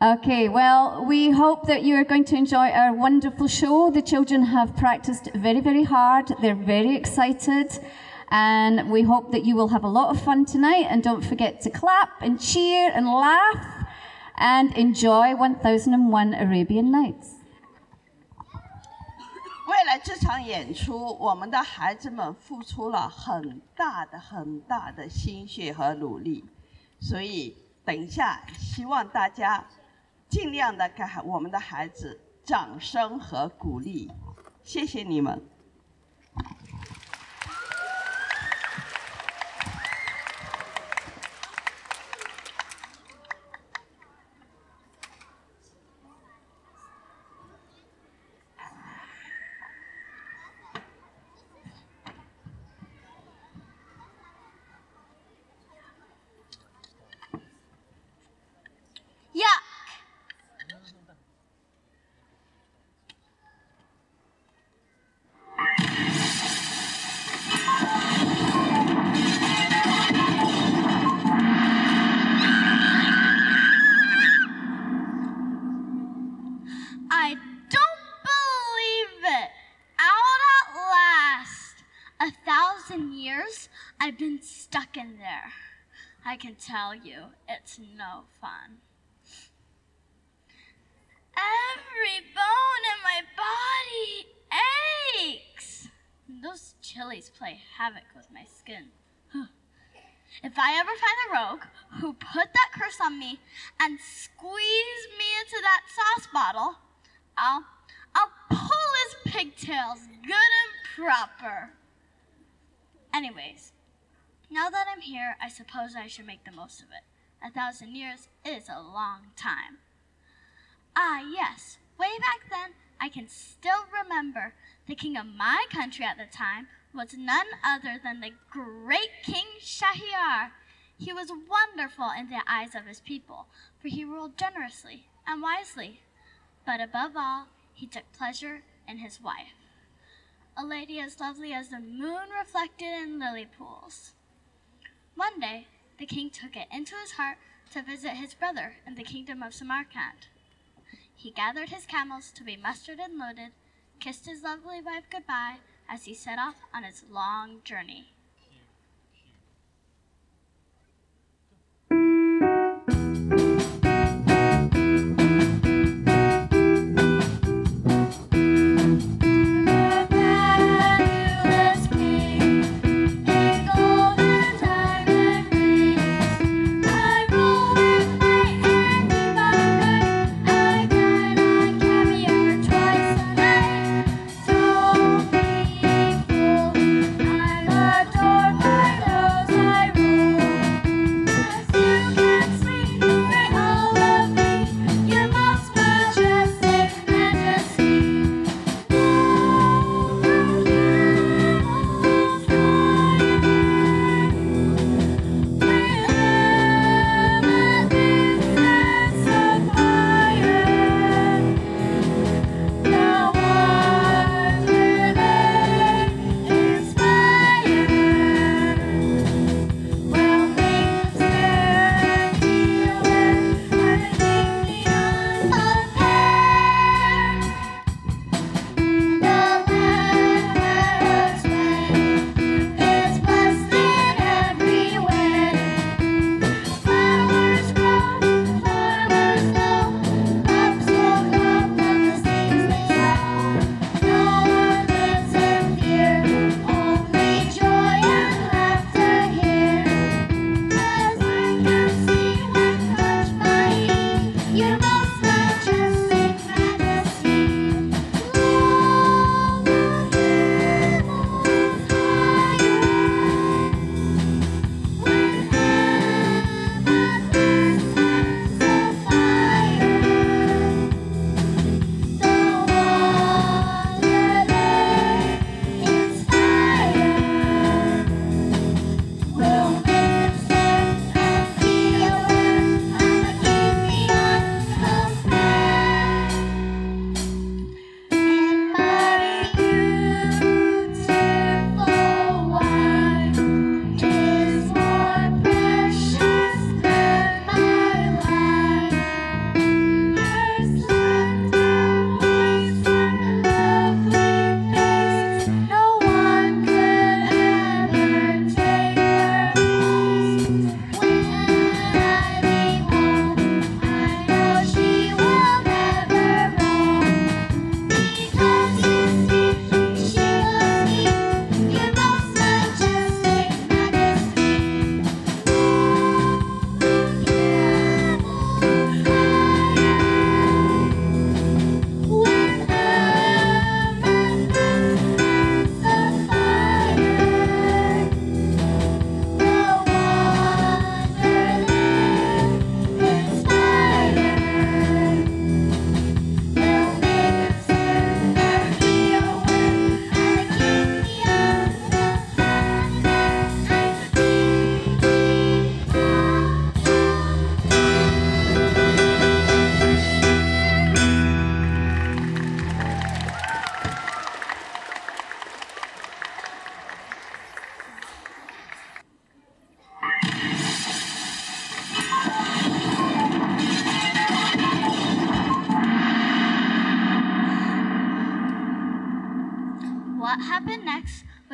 Okay, well, we hope that you are going to enjoy our wonderful show. The children have practiced very, very hard. They're very excited. And we hope that you will have a lot of fun tonight. And don't forget to clap and cheer and laugh and enjoy 1001 Arabian Nights. 为了这场演出，我们的孩子们付出了很大的心血和努力，所以等一下，希望大家尽量的给我们的孩子掌声和鼓励，谢谢你们。I've been stuck in there. I can tell you, it's no fun. Every bone in my body aches. Those chilies play havoc with my skin. If I ever find a rogue who put that curse on me and squeeze me into that sauce bottle, I'll pull his pigtails good and proper. Anyways, now that I'm here, I suppose I should make the most of it. 1,000 years is a long time. Ah, yes, way back then, I can still remember the king of my country at the time was none other than the great King Shahryar. He was wonderful in the eyes of his people, for he ruled generously and wisely. But above all, he took pleasure in his wife, a lady as lovely as the moon reflected in lily pools. One day, the king took it into his heart to visit his brother in the kingdom of Samarkand. He gathered his camels to be mustered and loaded, kissed his lovely wife goodbye as he set off on his long journey. I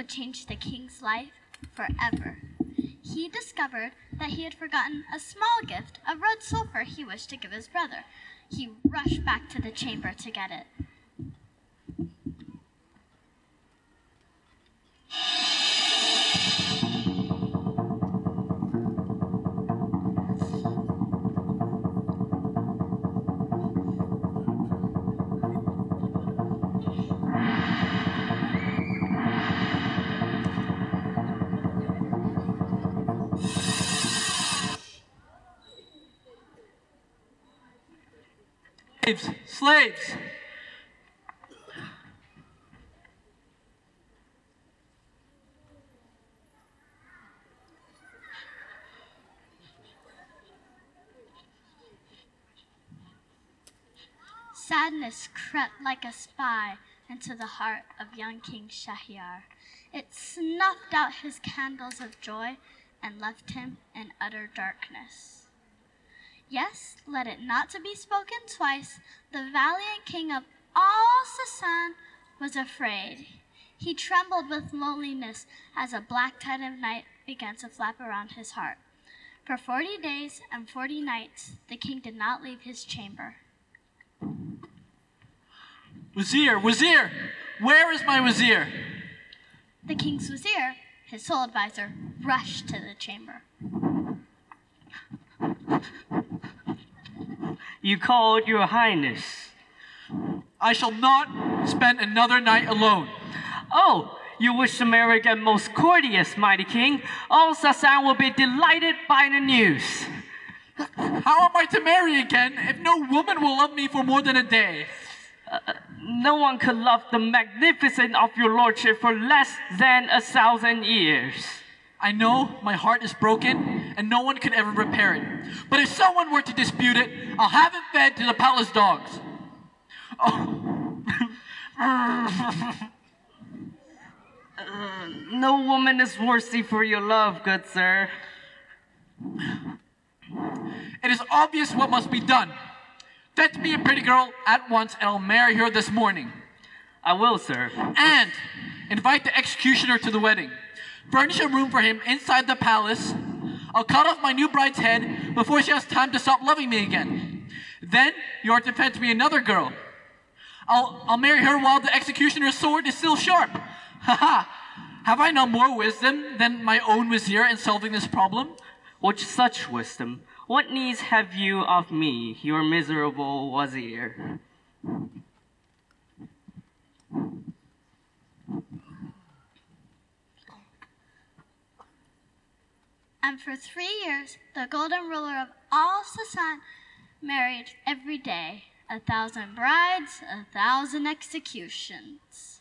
would change the king's life forever. He discovered that he had forgotten a small gift of red sulfur he wished to give his brother. He rushed back to the chamber to get it. Slaves! Sadness crept like a spy into the heart of young King Shahryar. It snuffed out his candles of joy and left him in utter darkness. Yes, let it not to be spoken twice, the valiant king of all Sasan was afraid. He trembled with loneliness as a black tide of night began to flap around his heart. For 40 days and 40 nights, the king did not leave his chamber. Wazir! Wazir! Where is my Wazir? The king's wazir, his sole advisor, rushed to the chamber. You called, Your Highness. I shall not spend another night alone. Oh, you wish to marry again, most courteous, mighty king. All Sasan will be delighted by the news. How am I to marry again if no woman will love me for more than a day? No one could love the magnificence of your lordship for less than 1,000 years. I know my heart is broken and no one could ever repair it. But if someone were to dispute it, I'll have it fed to the palace dogs. Oh. No woman is worthy for your love, good sir. It is obvious what must be done. Fetch me a pretty girl at once and I'll marry her this morning. I will, sir. And invite the executioner to the wedding. Furnish a room for him inside the palace. I'll cut off my new bride's head before she has time to stop loving me again. Then you are to fetch me another girl. I'll marry her while the executioner's sword is still sharp. Haha! Have I not more wisdom than my own wazir in solving this problem? With such wisdom, what needs have you of me, your miserable wazir? And for 3 years, the golden ruler of all Sasan married every day 1,000 brides, 1,000 executions.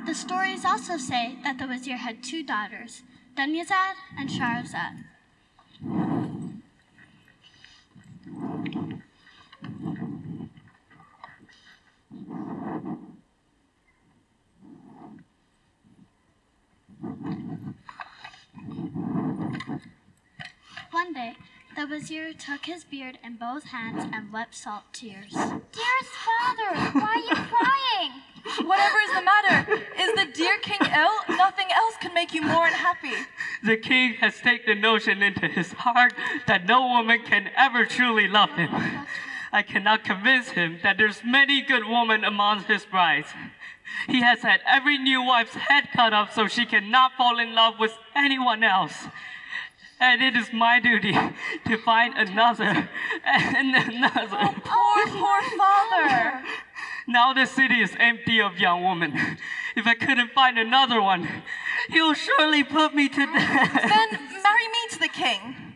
The stories also say that the wazir had 2 daughters, Dunyazad and Shahrazad. One day, the wazir took his beard in both hands and wept salt tears. Dearest father, why are you crying? Whatever is the matter? Is the dear king ill? Nothing else can make you more unhappy. The king has taken the notion into his heart that no woman can ever truly love him. I cannot convince him that there's many good women among his brides. He has had every new wife's head cut off so she cannot fall in love with anyone else. And it is my duty to find another and another. Poor father. Now the city is empty of young women. If I couldn't find another one, he'll surely put me to death. Then marry me to the king.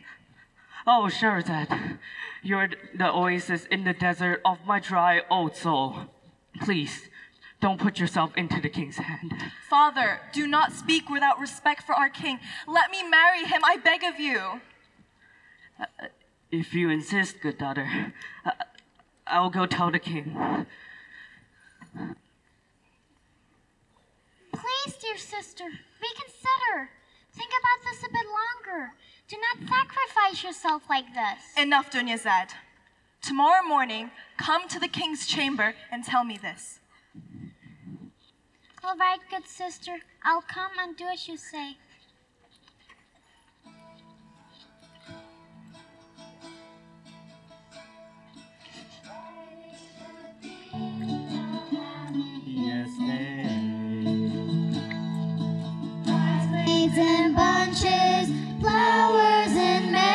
Oh, Shahryar, you're the oasis in the desert of my dry old soul. Please, don't put yourself into the king's hand. Father, do not speak without respect for our king. Let me marry him, I beg of you. If you insist, good daughter, I'll go tell the king. Please, dear sister, reconsider. Think about this a bit longer. Do not sacrifice yourself like this. Enough, Dunyazad. Tomorrow morning, come to the king's chamber and tell me this. All right, good sister. I'll come and do as you say. Bridesmaids and bunches, flowers in May.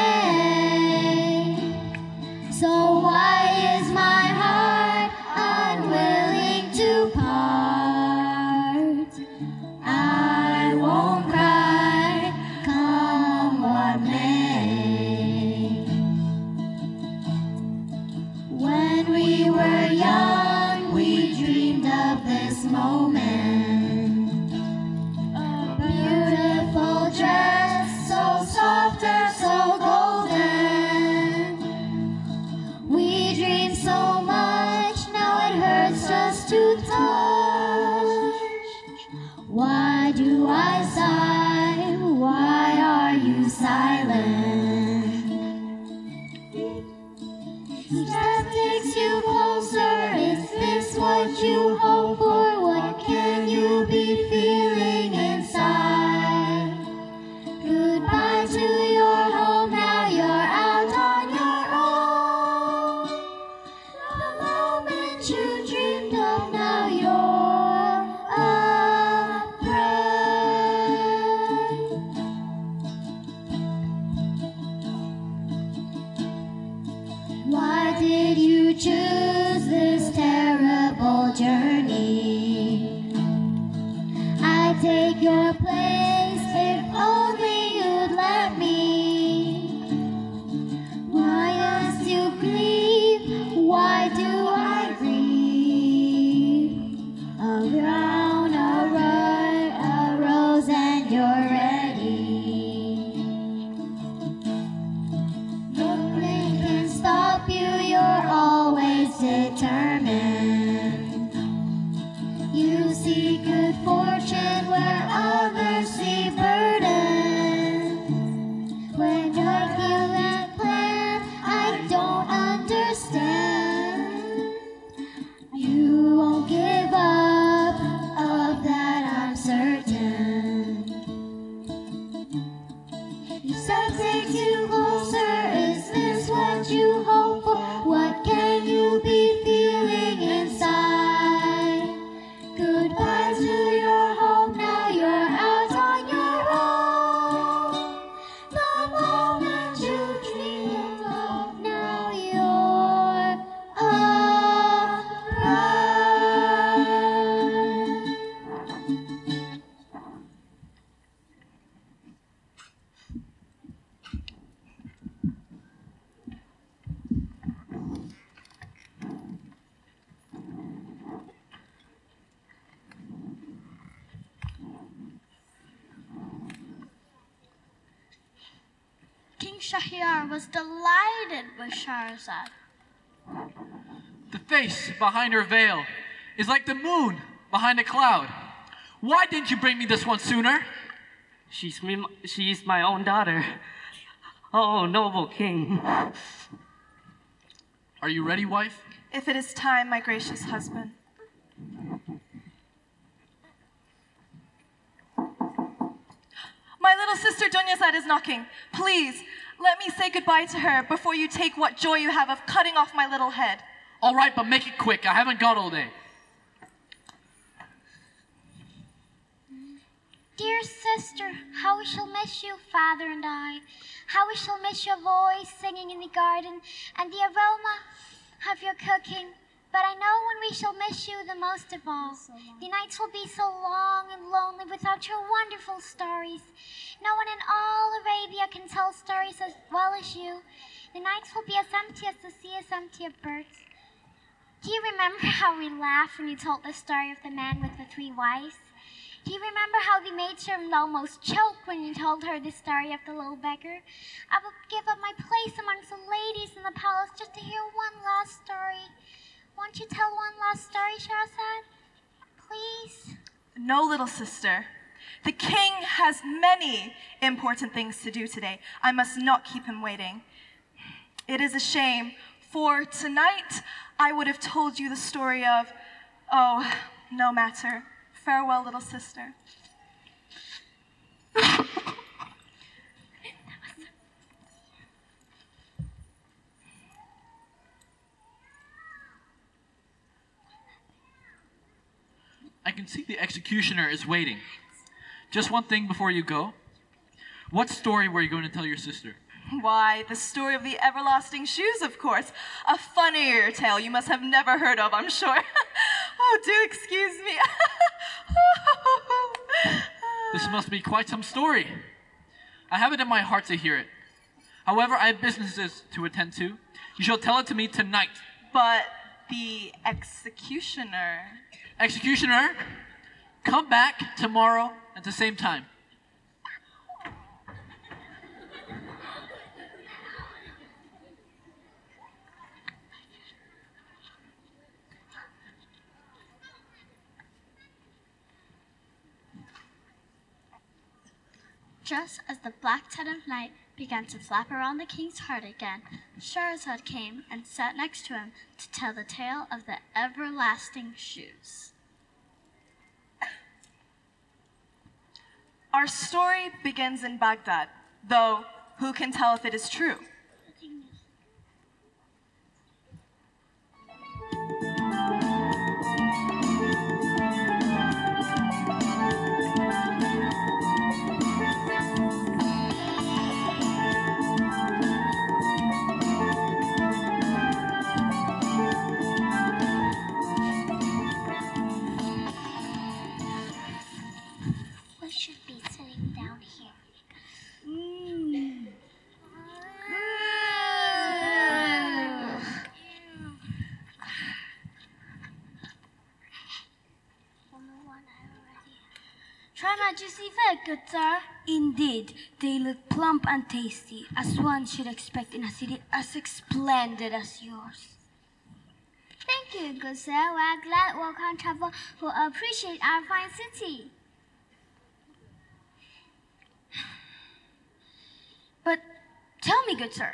So why is my heart unwilling to part? I won't cry, come what may. When we were young, we dreamed of this moment. A beautiful dress, so soft and so golden. We dreamed so much, now it hurts just to touch. Why do I sigh? Why are you silent? That takes you closer. Is this what you hope for? What can you be feeling inside? Goodbye to your home, now you're out on your own. The moment you dreamed of, now you're afraid. Why did you choose this terrible journey? I'd take your place if only you'd let me. Why must you grieve? Why do I grieve? A crown, a rose, and you're ready. Nothing can stop you, you're always determined. You see good fortune where others see burdens. When you're given plan, I don't understand. You won't give up, of that I'm certain. You said takes you closer, is this what you hope for? What can you be feeling inside? Goodbye to your home, now you're out on your own. The moment you dreamed of, now you're afraid. King Shahryar was delighted with Shahrazad. The face behind her veil is like the moon behind a cloud. Why didn't you bring me this one sooner? She's my own daughter. Oh, noble king. Are you ready, wife? If it is time, my gracious husband. My little sister Dunyazad is knocking. Please, let me say goodbye to her before you take what joy you have of cutting off my little head. All right, but make it quick. I haven't got all day. Dear sister, how we shall miss you, father and I. How we shall miss your voice singing in the garden and the aroma of your cooking. But I know when we shall miss you the most of all. The nights will be so long and lonely without your wonderful stories. No one in all Arabia can tell stories as well as you. The nights will be as empty as the sea is empty of birds. Do you remember how we laughed when you told the story of the man with the 3 wives? Do you remember how the maid almost choked when you told her the story of the little beggar? I will give up my place amongst the ladies in the palace just to hear one last story. Won't you tell one last story, Shahryar? Please? No, little sister. The king has many important things to do today. I must not keep him waiting. It is a shame, for tonight I would have told you the story of, oh, no matter. Farewell, little sister. I can see the executioner is waiting. Just one thing before you go. What story were you going to tell your sister? Why, the story of the everlasting shoes, of course. A funnier tale you must have never heard of, I'm sure. Oh, do excuse me. This must be quite some story. I have it in my heart to hear it. However, I have businesses to attend to. You shall tell it to me tonight. But the executioner... Executioner, come back tomorrow at the same time. Just as the black tide of night began to flap around the king's heart again, Shahryar came and sat next to him to tell the tale of the everlasting shoes. Our story begins in Baghdad, though who can tell if it is true? We should be sitting down here. Try my juicy fig, good sir. Indeed, they look plump and tasty, as one should expect in a city as splendid as yours. Thank you, good sir. We are glad welcome travel who appreciate our fine city. But tell me, good sir,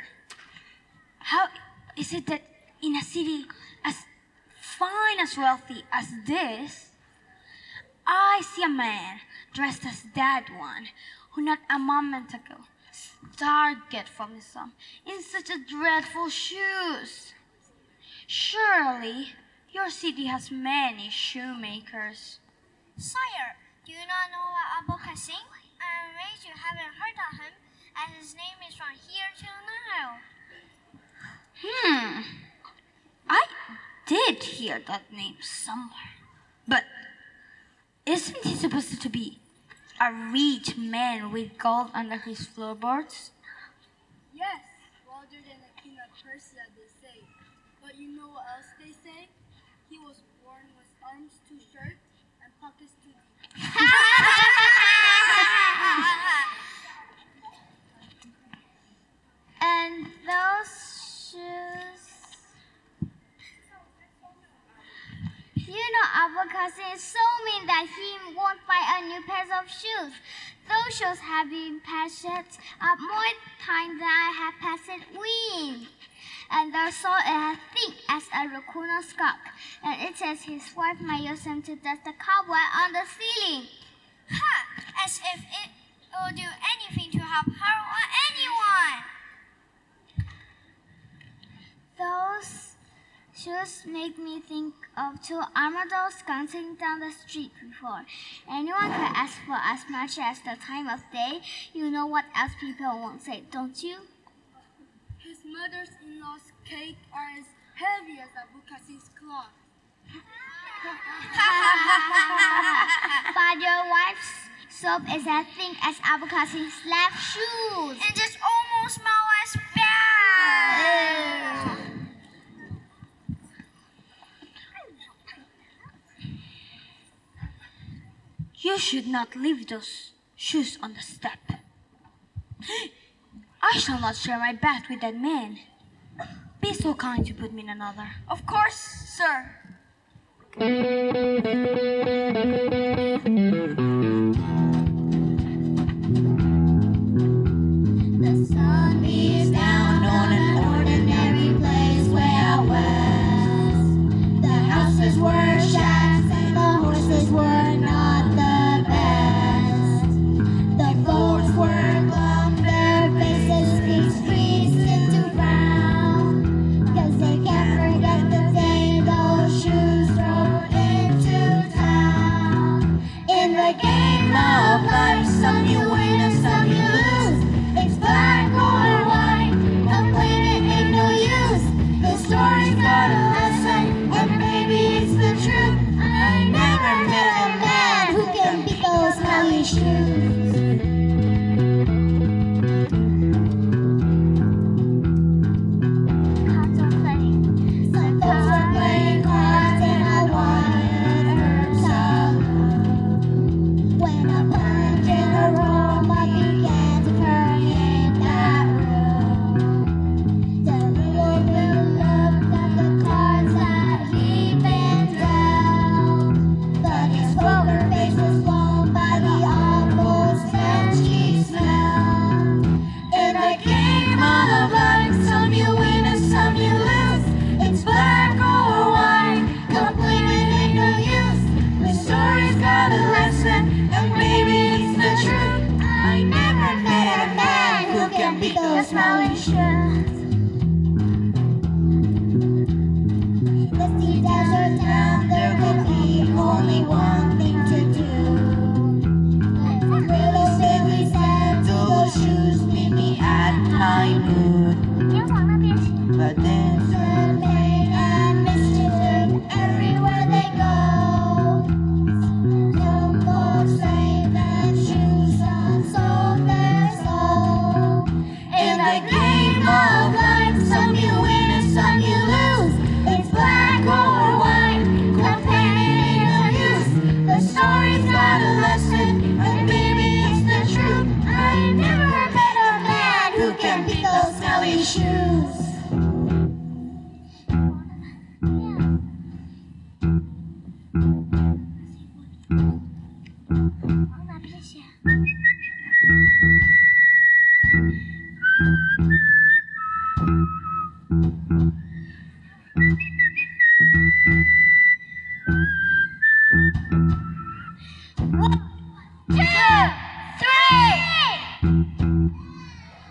how is it that in a city as fine as wealthy as this, I see a man dressed as that one who not a moment ago started from the sun in such a dreadful shoes? Surely your city has many shoemakers. Sire, do you not know Abu Qasim? I'm amazed you haven't heard of him, as his name is from here till now. I did hear that name somewhere. But isn't he supposed to be a rich man with gold under his floorboards? Yes, larger than the king of Persia, they say. But you know what else they say? He was born with arms too short and pockets too deep. And those shoes... You know Abu Qasim is so mean that he won't buy a new pair of shoes. Those shoes have been patched up more times than I have passed wind. And they're so thick as a raccoon or skunk. And it says his wife might use him to dust the cobweb on the ceiling. Ha! As if it will do anything to help her or anyone. Those shoes make me think of two armadillos dancing down the street before. Anyone could ask for as much as the time of day. You know what else people won't say, don't you? His mother-in-law's cake are as heavy as Abu Qasim's cloth. But your wife's soap is as thick as Abu Qasim's left shoes. And just almost smell as bad. You should not leave those shoes on the step. I shall not share my bed with that man. Be so kind to put me in another. Of course, sir. The sun beats down on an ordinary place way out west. The houses were shacks and the horses were not the best. The goats were glum, their faces creased into frown. 'Cause they can't forget the day those shoes drove into town. In the game of life, some you win and some you lose. It's black or white, complaining ain't no use. The story's got a lesson, and maybe it's the truth. I never met a man who can beat those smelly shoes. Some folks were playing cards in a wired herb saloon. When a pungent aroma began to permeate that room, the little blue looked at the cards that he'd been dealt, but his poker face was blown by the awful stench he smelled. In the game of life, some you win and some you lose. It's black or white, complaining ain't no use. The story's got a lesson, and maybe it's the truth. I never met a man who can beat those smelly shoes. The sea desert town, there could be only one thing to do. Little Billy said to those shoes, meet me at high noon. But then said pain and mischief everywhere they go. Some folks say that shoes unsold their soul. In the game of life, some you win and some you lose. It's black or white, complaining ain't no use. The story's got a lesson, and maybe it's the truth. I never met a man who can beat those smelly shoes.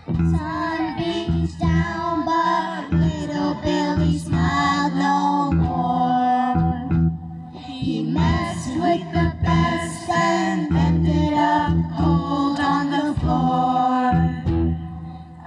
Sun beats down, but little Billy smiled no more. He messed with the best and ended up cold on the floor.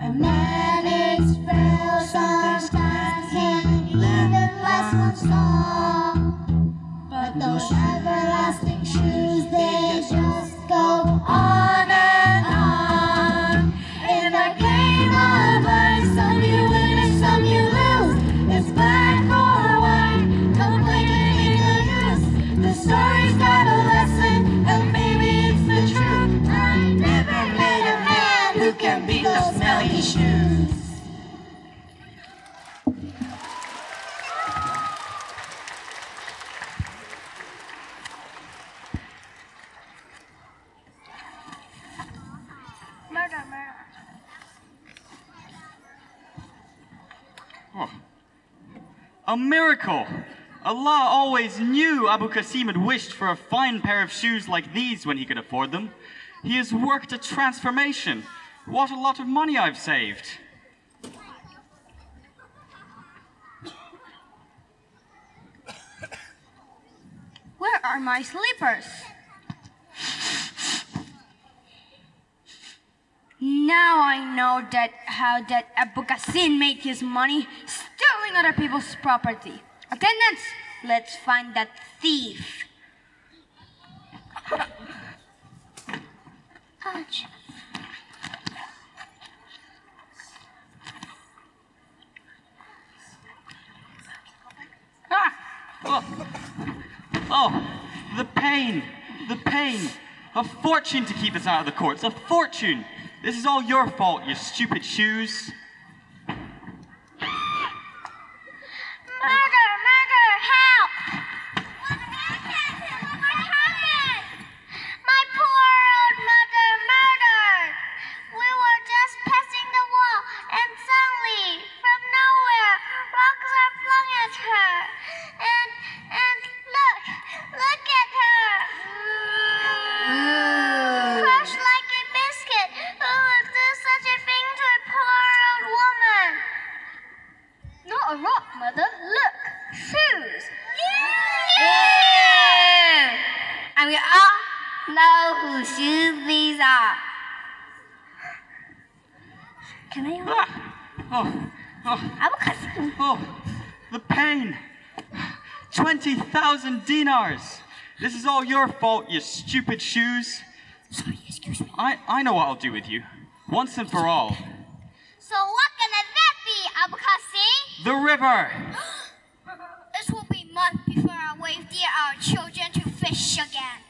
A man is frail, sometimes can't even last one song. But those everlasting shoes, they just go on and on. In the game of life, some you win and some you lose. It's black or white, complaining ain't no use. The story's got a lesson, and maybe it's the truth. I never met a man who can beat those smelly shoes. A miracle! Allah always knew Abu Qasim had wished for a fine pair of shoes like these when he could afford them. He has worked a transformation. What a lot of money I've saved. are my slippers. Now I know how that Abu Qasim made his money stealing other people's property. Attendants, let's find that thief. Ouch. Oh, the pain. A fortune to keep us out of the courts, a fortune. This is all your fault, you stupid shoes. Murder! Help! What happened? My poor old mother murdered! We were just passing the wall, and suddenly, from nowhere, rocks are flung at her. And look at her! Crushed like a biscuit. Who would do such a thing to a poor old woman? Not a rock, Mother. Look, shoes. Yeah! And we all know whose shoes these are. Can I? Abu Qasim. Oh, the pain. 20,000 dinars. This is all your fault, you stupid shoes. Sorry, excuse me. I know what I'll do with you, once and for all. So what gonna that be, Abu Qasim? The river. It will be months before I wave dear our children to fish again.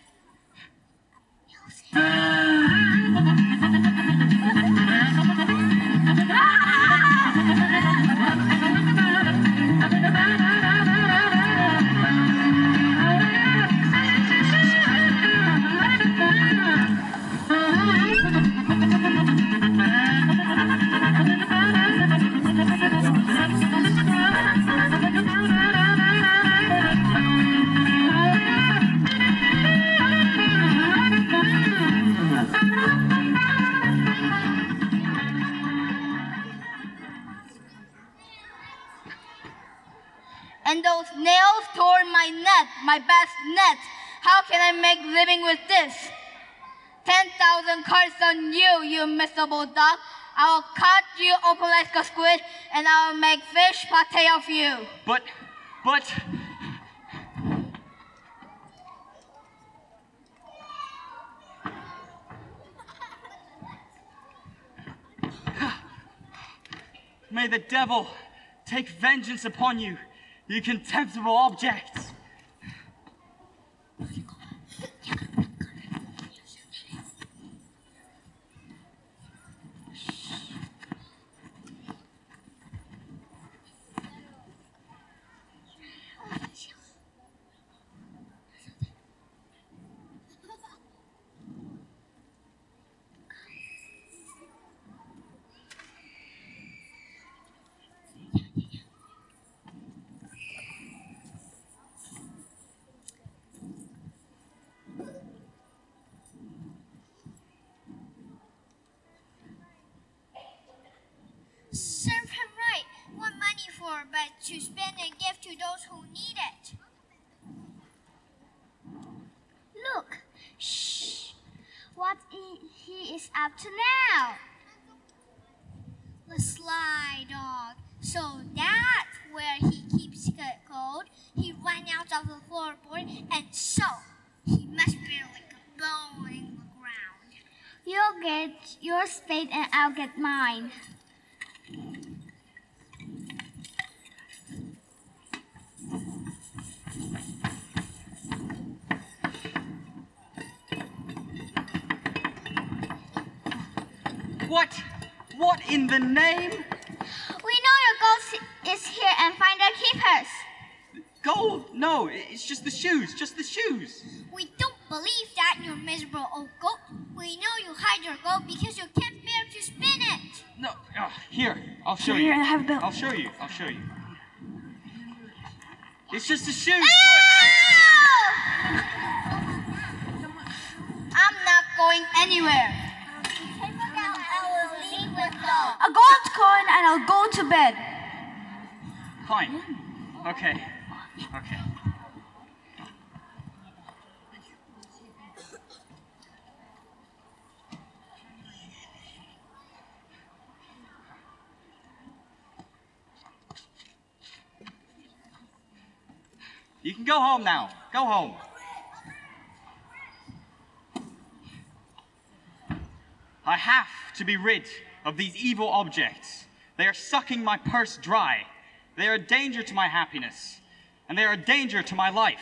And those nails tore my net, my best net. How can I make living with this? 10,000 cards on you, you miserable dog. I will cut you open like a squid, and I will make fish pate of you. But... May the devil take vengeance upon you, you contemptible objects. Serve him right. What money for but to spend and give to those who need it? Look. Shh. What he is up to now? The sly dog. So that's where he keeps gold. He ran out of the floorboard, and so he must be like a bone in the ground. You'll get your spade and I'll get mine. What in the name? We know your gold is here and find our keepers. Gold? No, it's just the shoes, We don't believe that, you miserable old goat. We know you hide your gold because you can't bear to spin it. No, here, I'll show you. Here, I have the... I'll show you. It's just the shoes. I'm not going anywhere. I will leave with gold. A gold coin and I'll go to bed. Fine. Okay. You can go home now. Go home. I have to be rid of these evil objects. They are sucking my purse dry. They are a danger to my happiness, and they are a danger to my life.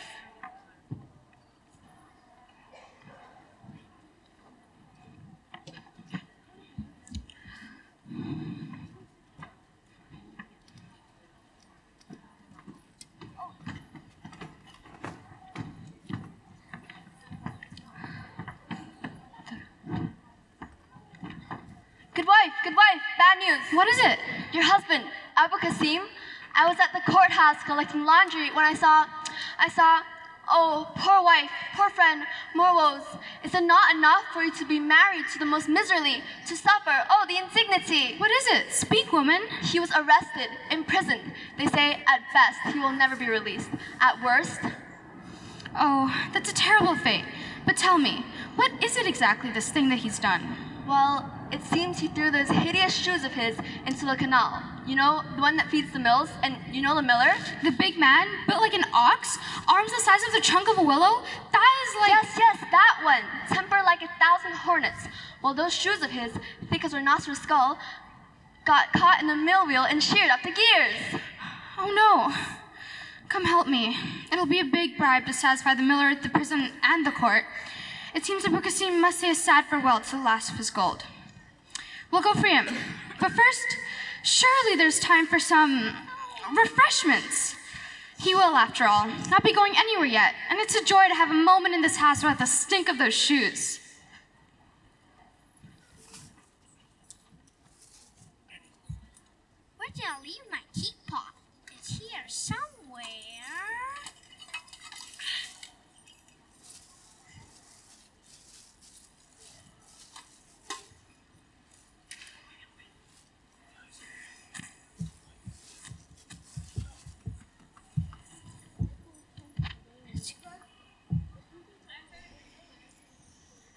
Good wife, bad news. What is it? Your husband, Abu Qasim. I was at the courthouse collecting laundry when I saw, oh, poor wife, poor friend, more woes. Is it not enough for you to be married to the most miserly, to suffer, oh, the indignity? What is it? Speak, woman. He was arrested, imprisoned. They say at best he will never be released. At worst. Oh, that's a terrible fate. But tell me, what is it exactly, this thing that he's done? Well, it seems he threw those hideous shoes of his into the canal. You know, the one that feeds the mills, and you know the miller? The big man, built like an ox, arms the size of the trunk of a willow? That is like... Yes, that one. Temper like 1,000 hornets. Well, those shoes of his, thick as a rhinoceros skull, got caught in the mill wheel and sheared up the gears. Oh no. Come help me. It'll be a big bribe to satisfy the miller, the prison, and the court. It seems Abu Qasim must say a sad farewell to the last of his gold. We'll go free him. But first, surely there's time for some refreshments. He will, after all, not be going anywhere yet, and it's a joy to have a moment in this house without the stink of those shoes. Where did I leave my teapot? It's here somewhere.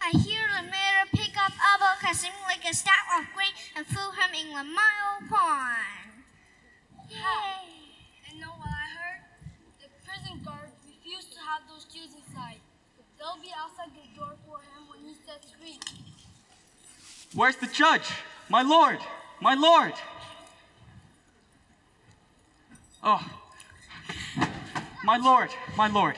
I hear the mayor pick up Abu Qasim like a stack of grain and throw him in the Nile pond. Yay! And know what I heard? The prison guards refuse to have those shoes inside. They'll be outside the door for him when he sets free. Where's the judge? My lord! My lord! Oh. My lord,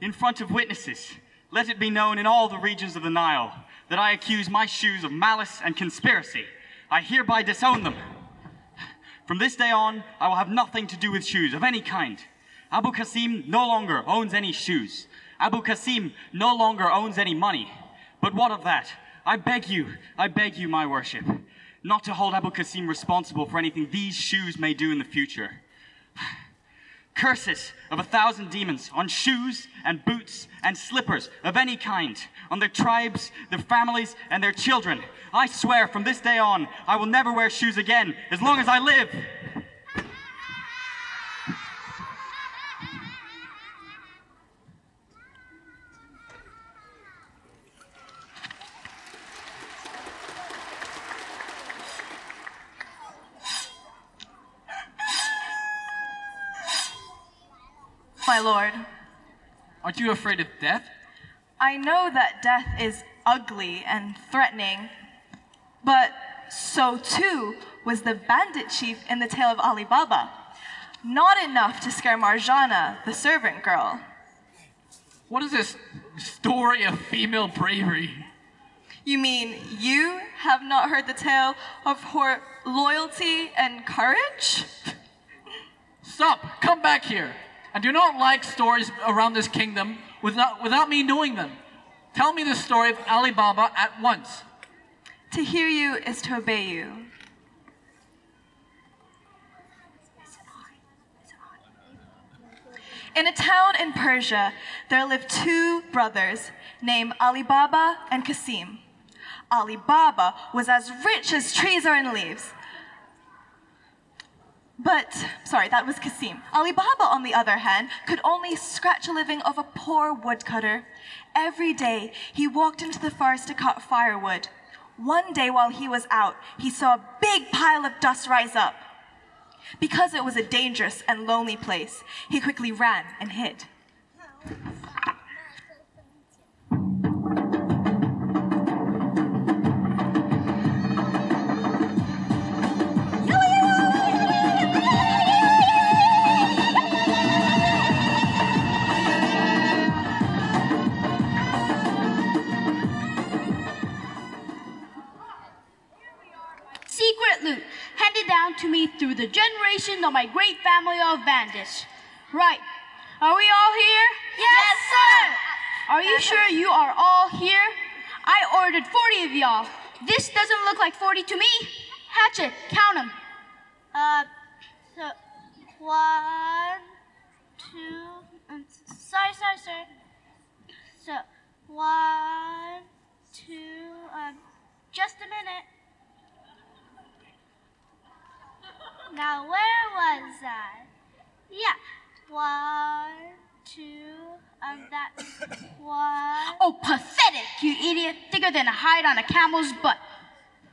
in front of witnesses, let it be known in all the regions of the Nile that I accuse my shoes of malice and conspiracy. I hereby disown them. From this day on, I will have nothing to do with shoes of any kind. Abu Qasim no longer owns any shoes. Abu Qasim no longer owns any money. But what of that? I beg you, my worship, not to hold Abu Qasim responsible for anything these shoes may do in the future. Curses of 1,000 demons on shoes and boots and slippers of any kind, on their tribes, their families, and their children. I swear from this day on, I will never wear shoes again as long as I live. My lord, Aren't you afraid of death? I know that death is ugly and threatening, but so too was the bandit chief in the tale of Ali Baba. Not enough to scare Marjana, the servant girl. What is this story of female bravery? You mean you have not heard the tale of her loyalty and courage? Stop! Come back here! I do not like stories around this kingdom without me knowing them. Tell me the story of Ali Baba at once. To hear you is to obey you. In a town in Persia, there lived two brothers named Ali Baba and Qasim. Ali Baba was as rich as trees are in leaves. That was Qasim. Ali Baba, on the other hand, could only scratch a living of a poor woodcutter. Every day, he walked into the forest to cut firewood. One day while he was out, he saw a big pile of dust rise up. Because it was a dangerous and lonely place, he quickly ran and hid. Secret loot handed down to me through the generations of my great family of bandits. Right. Are we all here? Yes, sir. Are you sure you are all here? I ordered 40 of y'all. This doesn't look like 40 to me. Hatchet, count them. So 1, 2, sorry. So 1, 2, just a minute. Now where was I? Yeah, 1, 2, that's 1. Oh, pathetic, you idiot. Thicker than a hide on a camel's butt.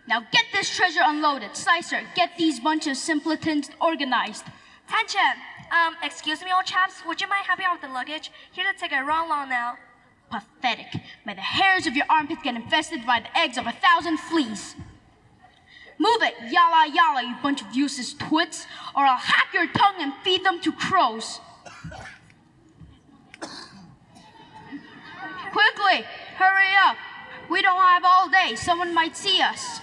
Now get this treasure unloaded. Slicer, get these bunch of simpletons organized. Attention. Excuse me, old chaps. Would you mind helping out with the luggage? Here to take a run along now. Pathetic. May the hairs of your armpits get infested by the eggs of 1,000 fleas. Move it, yalla yalla, you bunch of useless twits, or I'll hack your tongue and feed them to crows. Quickly, hurry up. We don't have all day. Someone might see us.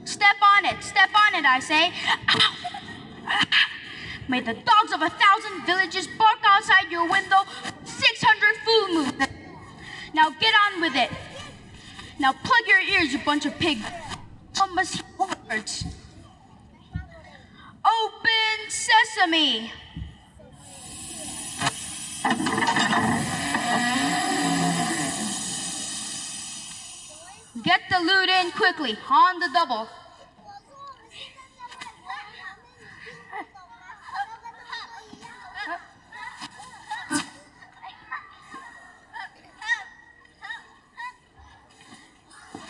Step on it, I say. May the dogs of 1,000 villages bark outside your window 600 full moons. Now get on with it. Now plug your ears, you bunch of pig. Almost hear words. Open sesame. Get the loot in quickly, on the double.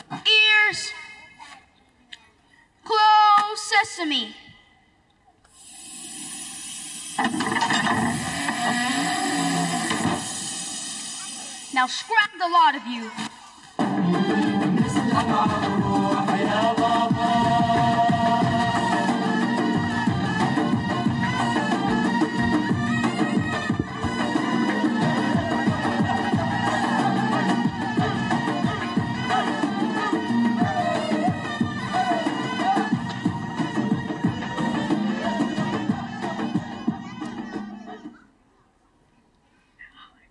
Ears. Close sesame. Now scrap the lot of you.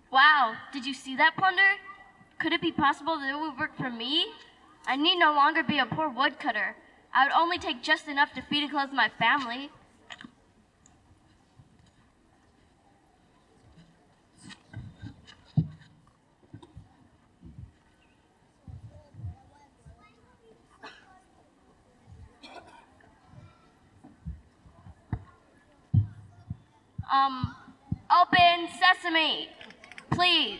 Wow, did you see that plunder? Could it be possible that it would work for me? I need no longer be a poor woodcutter. I would only take just enough to feed and clothe my family. Open sesame, please.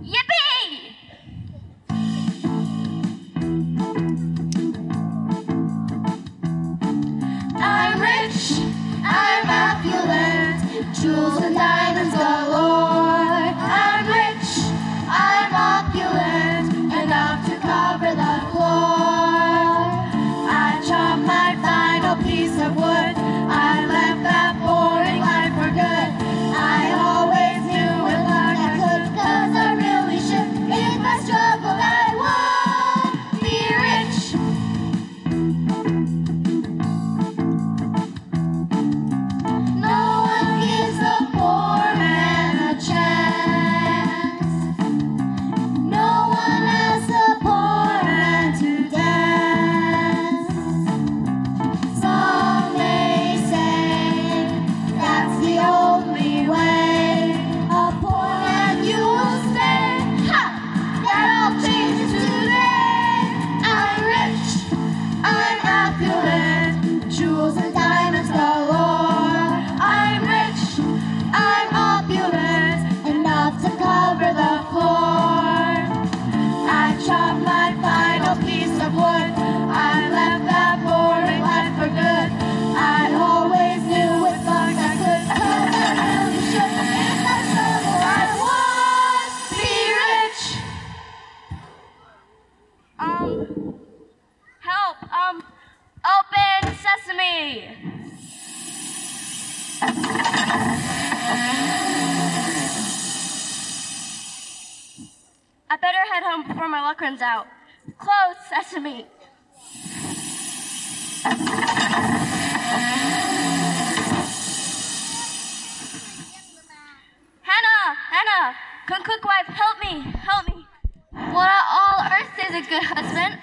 Yippee! I'm rich, I'm opulent, jewels and diamonds galore. I'm rich, I'm opulent, enough to cover the floor. I chopped my final piece of wood, I left that boring life for good. I always knew and learned I could, 'cause I really should. If I struggled, I would be rich. No one gives the poor man my luck runs out. Close, sesame. Hannah, quick wife, help me. What on all earth is it, good husband?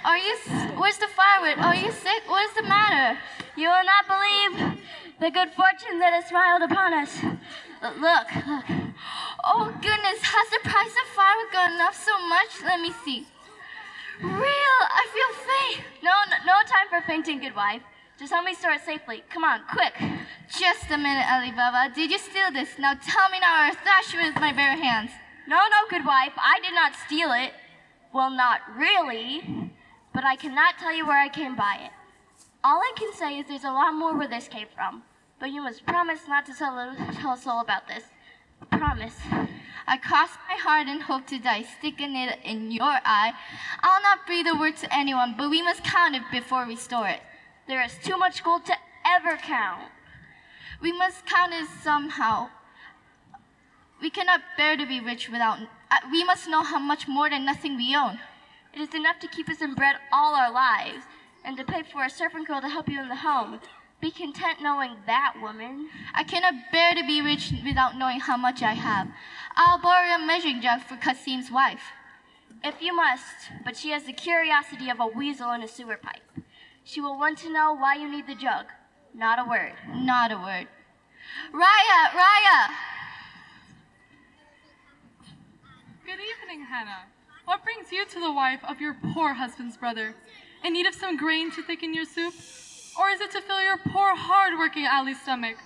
Where's the firewood? Are you sick? What is the matter? You will not believe the good fortune that has smiled upon us. Look. Oh goodness, has the price of firewood gone up so much? Let me see. Real, I feel faint. No time for fainting, good wife. Just help me store it safely. Come on, quick. Just a minute, Alibaba. Did you steal this? Now tell me now, or I'll thrash you with my bare hands. No, good wife. I did not steal it. Well, not really. But I cannot tell you where I came by it. All I can say is there's a lot more where this came from. But you must promise not to tell a soul about this. Promise. I cross my heart and hope to die, sticking it in your eye. I'll not breathe a word to anyone, but we must count it before we store it. There is too much gold to ever count. We must count it somehow. We cannot bear to be rich without... we must know how much more than nothing we own. It is enough to keep us in bread all our lives, and to pay for a servant girl to help you in the home. Be content knowing that, woman. I cannot bear to be rich without knowing how much I have. I'll borrow a measuring jug for Kasim's wife. If you must, but she has the curiosity of a weasel in a sewer pipe. She will want to know why you need the jug. Not a word. Not a word. Raya! Good evening, Hannah. What brings you to the wife of your poor husband's brother? In need of some grain to thicken your soup? Or is it to fill your poor, hard-working Ali's stomach?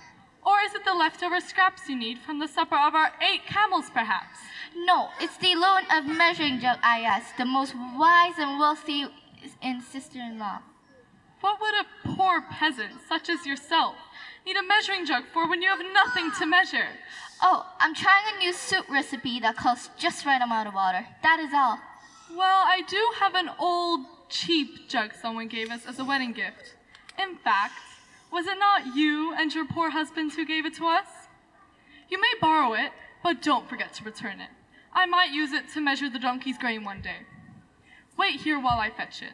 Or is it the leftover scraps you need from the supper of our 8 camels, perhaps? No, it's the loan of measuring jug I ask, the most wise and wealthy in sister-in-law. What would a poor peasant, such as yourself, need a measuring jug for when you have nothing to measure? Oh, I'm trying a new soup recipe that calls just right amount of water. That is all. Well, I do have an old, cheap jug someone gave us as a wedding gift. In fact, was it not you and your poor husband who gave it to us? You may borrow it, but don't forget to return it. I might use it to measure the donkey's grain one day. Wait here while I fetch it.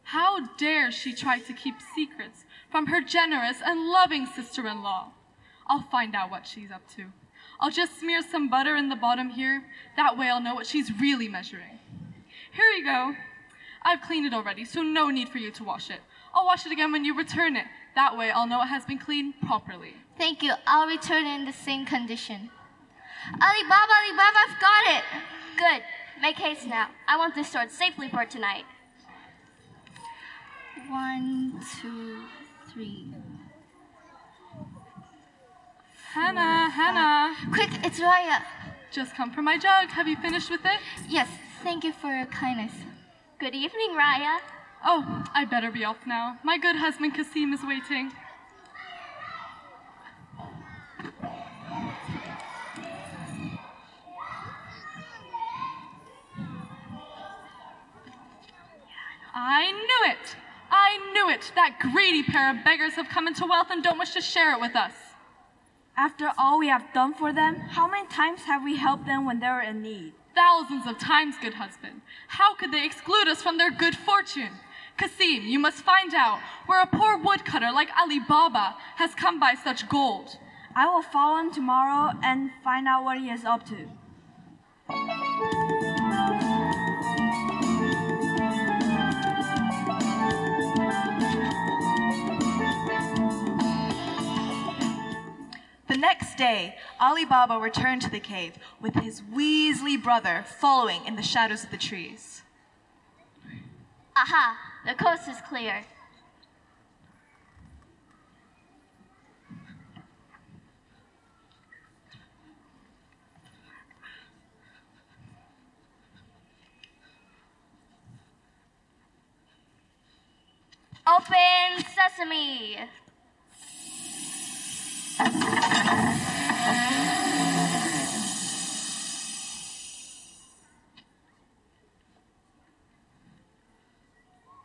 How dare she try to keep secrets from her generous and loving sister-in-law? I'll find out what she's up to. I'll just smear some butter in the bottom here. That way I'll know what she's really measuring. Here you go. I've cleaned it already, so no need for you to wash it. I'll wash it again when you return it. That way I'll know it has been cleaned properly. Thank you. I'll return it in the same condition. Alibaba, I've got it. Good. Make haste now. I want this stored safely for tonight. 1, 2, 3. Hannah. Quick, it's Raya. Just come for my jug. Have you finished with it? Yes, thank you for your kindness. Good evening, Raya. Oh, I better be off now. My good husband Kasim is waiting. I knew it! That greedy pair of beggars have come into wealth and don't wish to share it with us. After all we have done for them, how many times have we helped them when they were in need? Thousands of times, good husband. How could they exclude us from their good fortune? Kasim, you must find out where a poor woodcutter like Ali Baba has come by such gold. I will follow him tomorrow and find out what he is up to. The next day, Ali Baba returned to the cave with his Weasley brother following in the shadows of the trees. Aha! The coast is clear. Open sesame!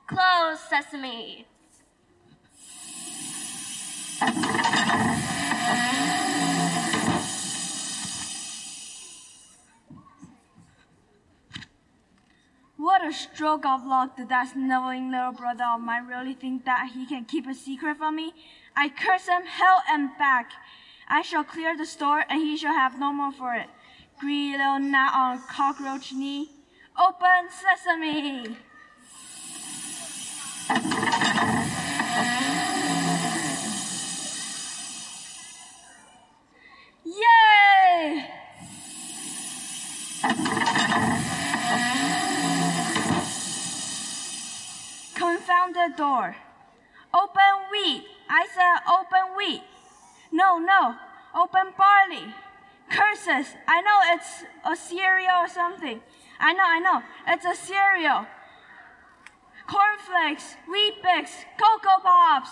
Close sesame. a stroke of luck did that sniveling little brother of mine really think that he can keep a secret from me? I curse him hell and back. I shall clear the store, and he shall have no more for it. Greedy little gnat on a cockroach knee. Open sesame! Yay! Confounded door. Open wheat. I said open wheat. No, open barley. Curses. I know it's a cereal or something. I know. It's a cereal. Cornflakes, Wheat Bix, Cocoa Pops.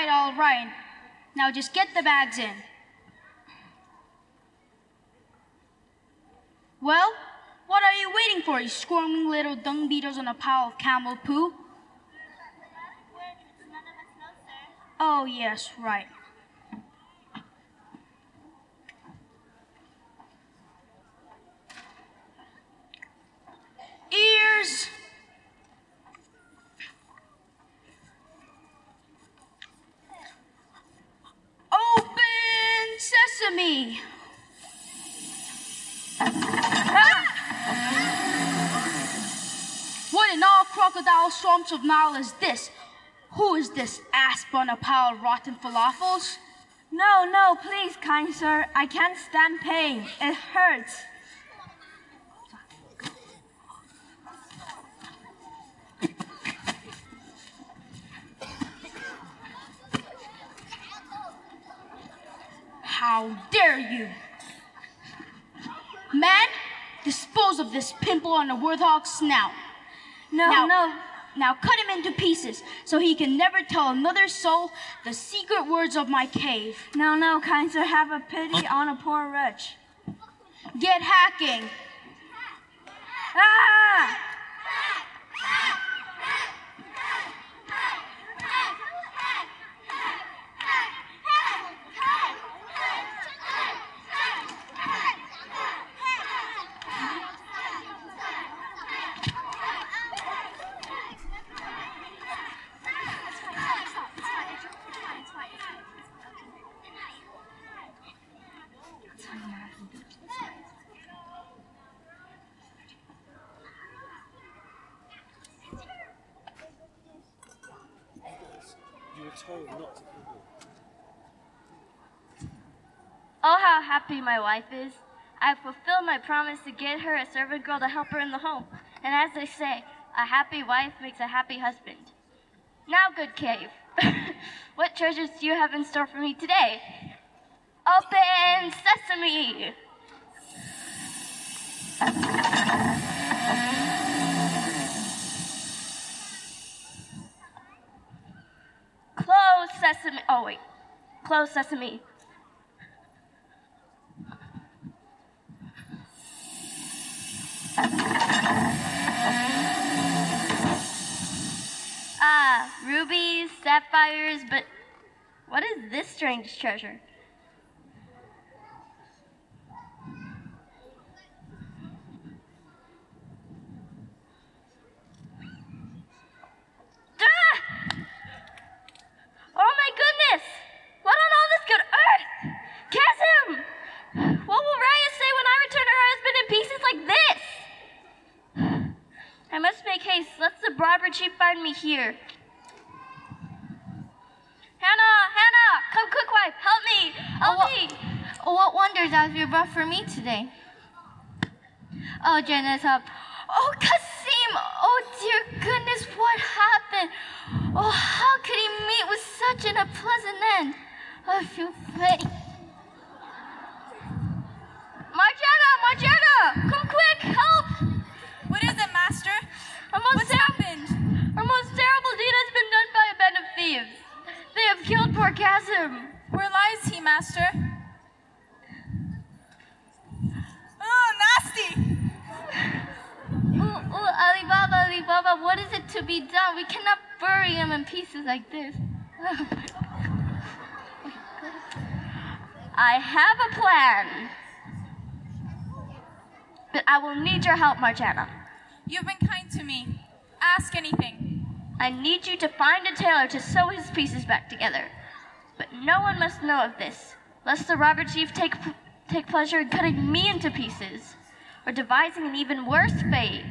All right. Now just get the bags in. Well, what are you waiting for, you squirming little dung beetles on a pile of camel poo? Oh, yes, right. Ears. Open sesame. What in all crocodile swamps of Nile is this? Who is this asp on a pile of rotten falafels? No, please, kind sir. I can't stand pain. It hurts. How dare you! Man, dispose of this pimple on a warthog's snout. Now cut him into pieces so he can never tell another soul the secret words of my cave. No, kind sir, have a pity on a poor wretch. Get hacking. Ah! Oh, how happy my wife is. I've fulfilled my promise to get her a servant girl to help her in the home. And as they say, a happy wife makes a happy husband. Now, good cave, what treasures do you have in store for me today? Open sesame! Close sesame. Oh, wait. Close sesame. Rubies, sapphires, but what is this strange treasure? Oh my goodness! What on all this good earth? Chasm! What will Raya say when I return her husband in pieces like this? I must make haste, lest the broad sheep find me here. Hannah, come quick, wife, help me. What wonders have you brought for me today? Oh, Janice, oh, Kasim, oh dear goodness, what happened? Oh, how could he meet with such an unpleasant end? Oh, I feel faint. Marjana, come quick, help! What is it, Master? What's happened? Our most terrible deed has been done by a band of orgasm. Where lies he, master? Oh, nasty! Alibaba, what is it to be done? We cannot bury him in pieces like this. I have a plan. But I will need your help, Marjana. You've been kind to me. Ask anything. I need you to find a tailor to sew his pieces back together. But no one must know of this, lest the robber chief take pleasure in cutting me into pieces, or devising an even worse fate.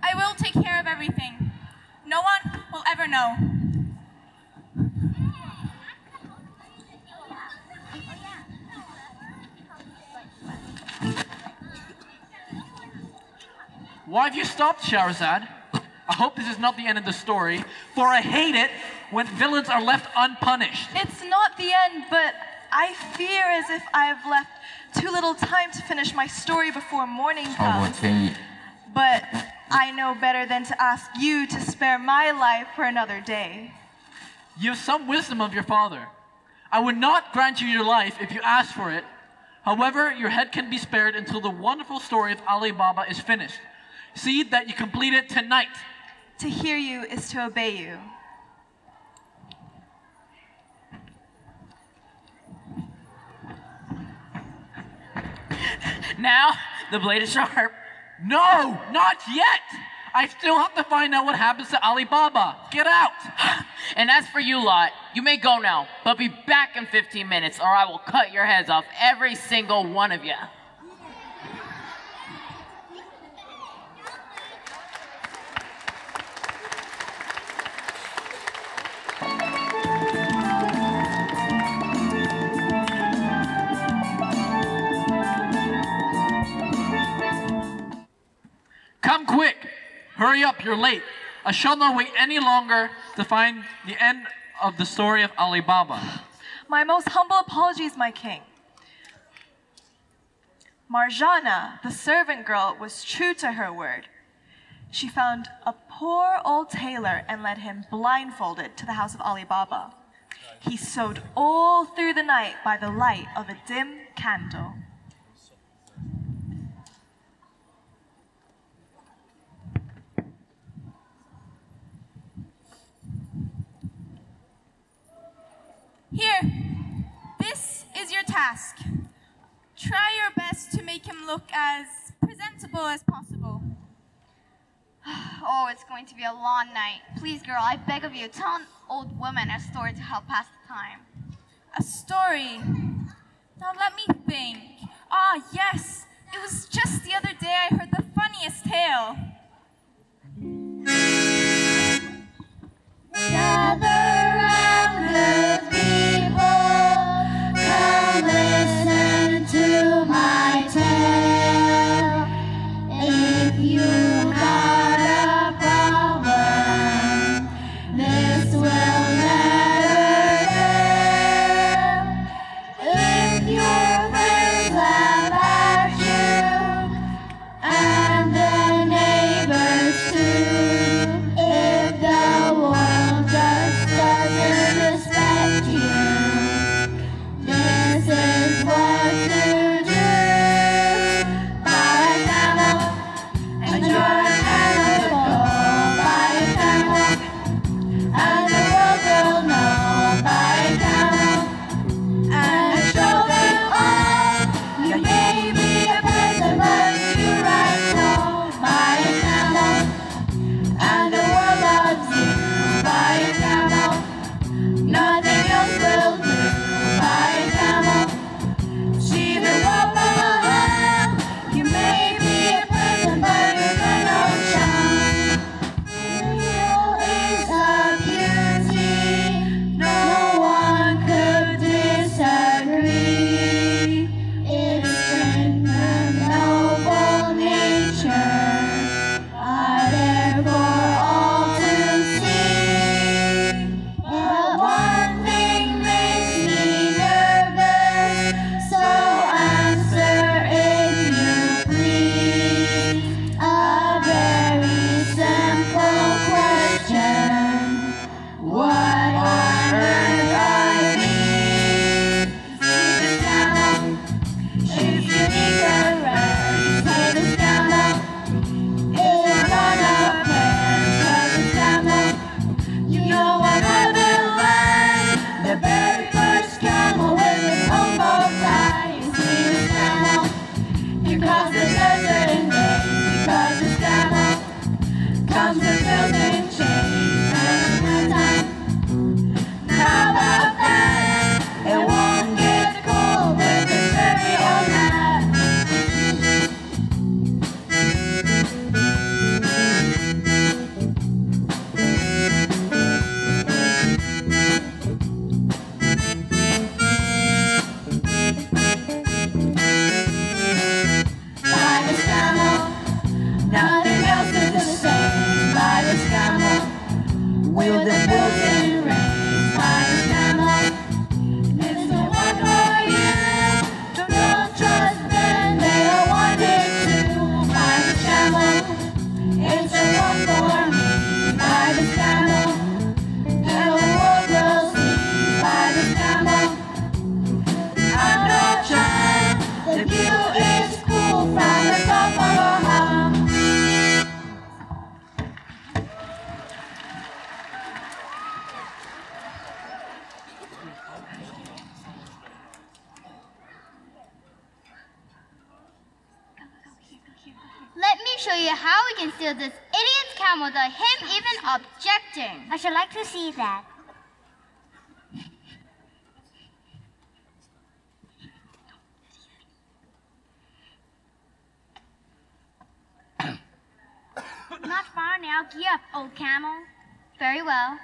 I will take care of everything. No one will ever know. Why have you stopped, Shahrazad? I hope this is not the end of the story, for I hate it when villains are left unpunished. It's not the end, but I fear as if I have left too little time to finish my story before morning comes. But I know better than to ask you to spare my life for another day. You have some wisdom of your father. I would not grant you your life if you asked for it. However, your head can be spared until the wonderful story of Ali Baba is finished. See that you complete it tonight. To hear you is to obey you. Now, the blade is sharp. No, not yet. I still have to find out what happens to Ali Baba. Get out. And as for you lot, you may go now, but be back in 15 minutes or I will cut your heads off, every single one of you. Come quick. Hurry up, you're late. I shall not wait any longer to find the end of the story of Ali Baba. My most humble apologies, my king. Marjana, the servant girl, was true to her word. She found a poor old tailor and led him blindfolded to the house of Ali Baba. He sewed all through the night by the light of a dim candle. Here, this is your task. Try your best to make him look as presentable as possible. Oh, it's going to be a long night. Please, girl, I beg of you, tell an old woman a story to help pass the time. A story? Now let me think. Ah, yes. It was just the other day I heard the funniest tale. Gather round, good people, come listen to my tale. If you got a problem, this will never fail. If your friends laugh at you, and the neighbors too, if the world just show you how we can steal this idiot's camel without him even objecting. I should like to see that. Not far now. Gee up, old camel. Very well.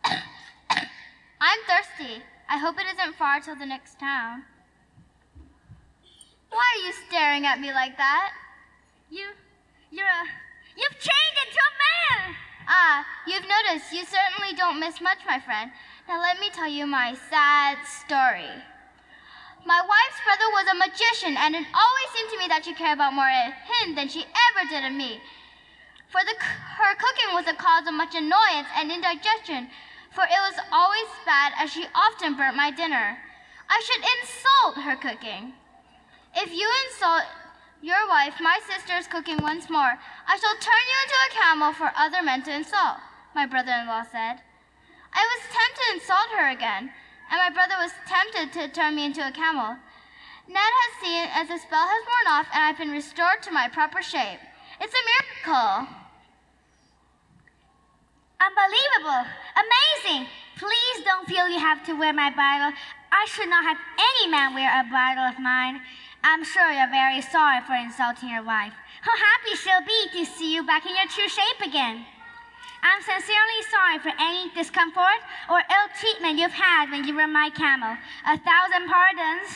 I'm thirsty. I hope it isn't far till the next town. Why are you staring at me like that? You've changed into a man! Ah, you've noticed. You certainly don't miss much, my friend. Now let me tell you my sad story. My wife's brother was a magician, and it always seemed to me that she cared about more of him than she ever did of me. For her cooking was a cause of much annoyance and indigestion, for it was always bad, as she often burnt my dinner. I should insult her cooking. If you insult your wife, my sister's cooking once more, I shall turn you into a camel for other men to insult, my brother-in-law said. I was tempted to insult her again, and my brother was tempted to turn me into a camel. Ned has seen as the spell has worn off, and I've been restored to my proper shape. It's a miracle. Unbelievable! Amazing! Please don't feel you have to wear my bridle. I should not have any man wear a bridle of mine. I'm sure you're very sorry for insulting your wife. How happy she'll be to see you back in your true shape again. I'm sincerely sorry for any discomfort or ill treatment you've had when you were my camel. 1,000 pardons.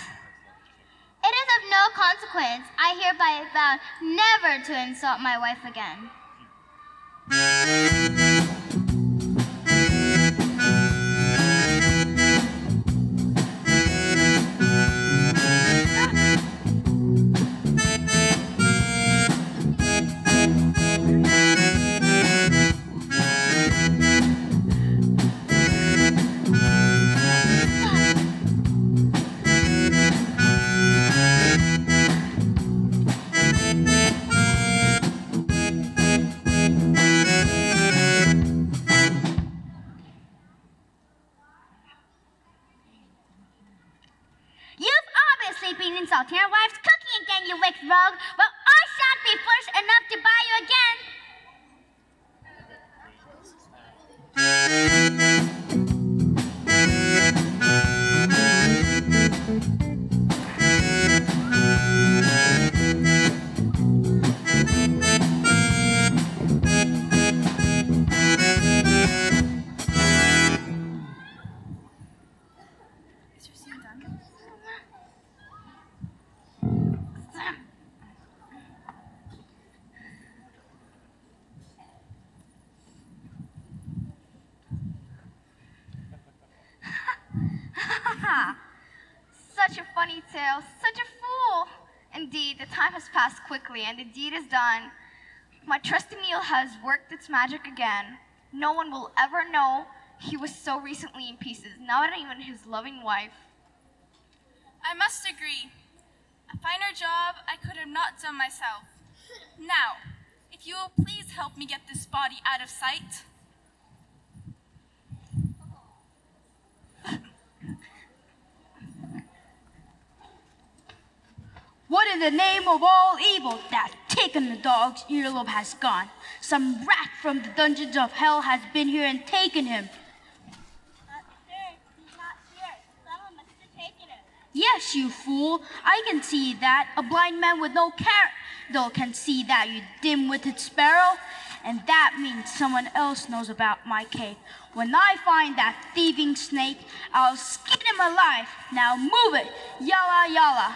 It is of no consequence. I hereby vow never to insult my wife again. Insulting your wife's cooking again, you wicked rogue. Well, I shan't be foolish enough to buy you again. Such a funny tale, such a fool. Indeed, the time has passed quickly and the deed is done. My trusty meal has worked its magic again. No one will ever know he was so recently in pieces, not even his loving wife. I must agree. A finer job I could have not done myself. Now, if you will please help me get this body out of sight. What in the name of all evil that's taken the dog's earlobe has gone? Some rat from the dungeons of hell has been here and taken him. Sir, he's not here. Someone must have taken him. Yes, you fool. I can see that. A blind man with no care, though, can see that, you dim-witted sparrow. And that means someone else knows about my cave. When I find that thieving snake, I'll skin him alive. Now move it. Yalla, yalla.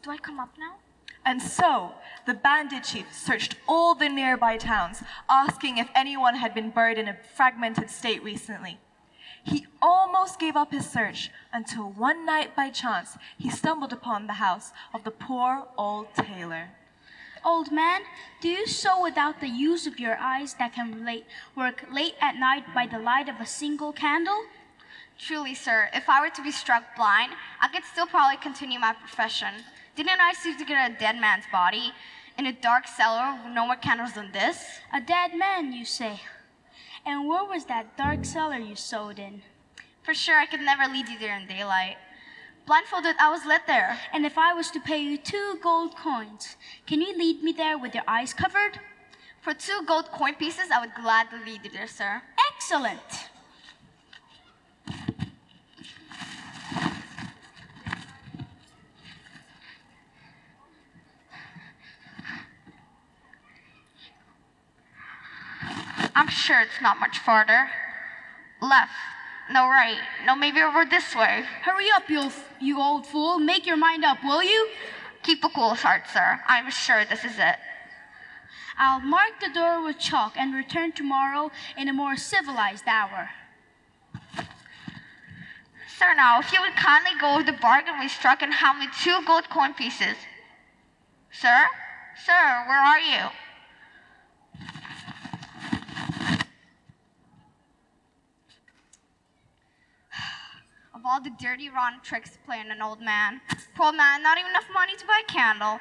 Do I come up now? And so, the bandit chief searched all the nearby towns, asking if anyone had been buried in a fragmented state recently. He almost gave up his search until one night by chance he stumbled upon the house of the poor old tailor. Old man, do you sew without the use of your eyes that can work late at night by the light of a single candle? Truly, sir, if I were to be struck blind, I could still probably continue my profession. Didn't I see to get a dead man's body in a dark cellar with no more candles than this? A dead man, you say? And where was that dark cellar you sewed in? For sure, I could never lead you there in daylight. Blindfolded, I was led there. And if I was to pay you 2 gold coins, can you lead me there with your eyes covered? For 2 gold coin pieces, I would gladly lead you there, sir. Excellent! I'm sure it's not much farther. Left. No, right. No, maybe over this way. Hurry up, you old fool. Make your mind up, will you? Keep a cool heart, sir. I'm sure this is it. I'll mark the door with chalk and return tomorrow in a more civilized hour. Sir, now, if you would kindly go over the bargain we struck and hand me 2 gold coin pieces. Sir? Sir, where are you? Of all the dirty, rotten tricks to play on an old man. Poor old man, not even enough money to buy a candle.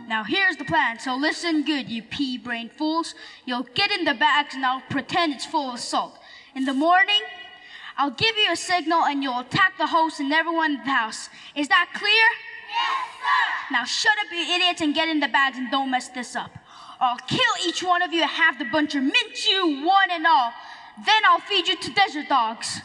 Now here's the plan, so listen good, you pea-brained fools. You'll get in the bags and I'll pretend it's full of salt. In the morning, I'll give you a signal and you'll attack the host and everyone in the house. Is that clear? Yes, sir! Now shut up, you idiots, and get in the bags and don't mess this up. Or I'll kill each one of you and have the bunch mince you one and all. Then I'll feed you to desert dogs.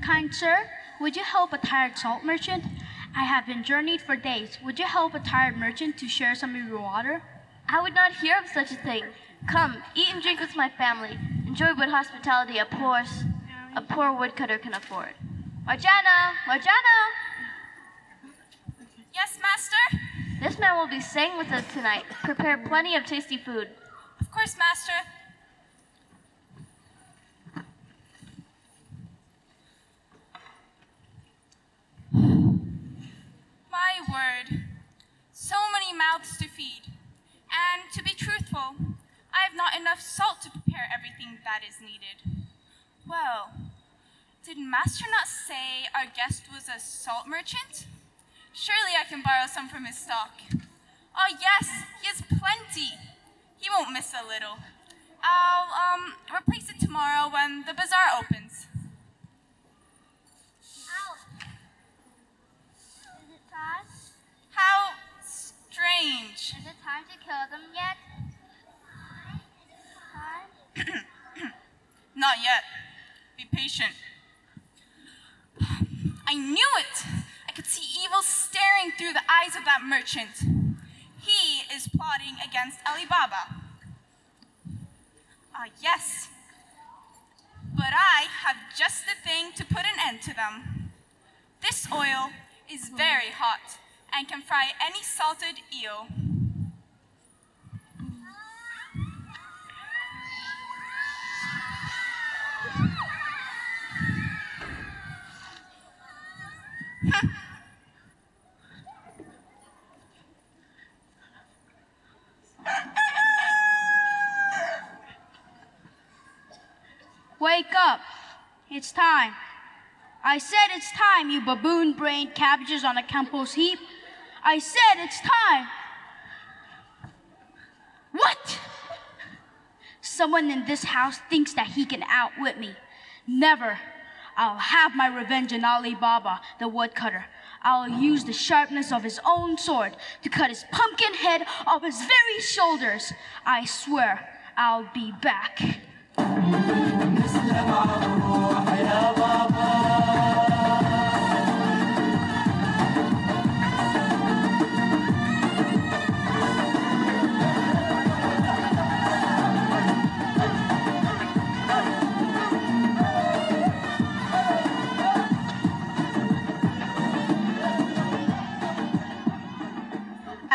Kind sir, would you help a tired salt merchant? I have been journeyed for days. Would you help a tired merchant to share some of your water? I would not hear of such a thing. Come, eat and drink with my family. Enjoy what hospitality a poor woodcutter can afford. Marjana! Marjana! Yes, master? This man will be staying with us tonight. Prepare plenty of tasty food. Of course, master. My word. So many mouths to feed. And to be truthful, I have not enough salt to prepare everything that is needed. Well, did master not say our guest was a salt merchant? Surely I can borrow some from his stock. Oh yes, he has plenty. He won't miss a little. I'll replace it tomorrow when the bazaar opens. Is it time? How strange. Is it time to kill them yet? Not yet. Be patient. I knew it! I could see evil staring through the eyes of that merchant. He is plotting against Alibaba. Ah, yes. But I have just the thing to put an end to them. This oil is very hot and can fry any salted eel. Wake up. It's time. I said it's time, you baboon-brained cabbages on a compost heap. I said it's time. What? So someone in this house thinks that he can outwit me. Never. I'll have my revenge on Ali Baba, the woodcutter. I'll use the sharpness of his own sword to cut his pumpkin head off his very shoulders. I swear I'll be back.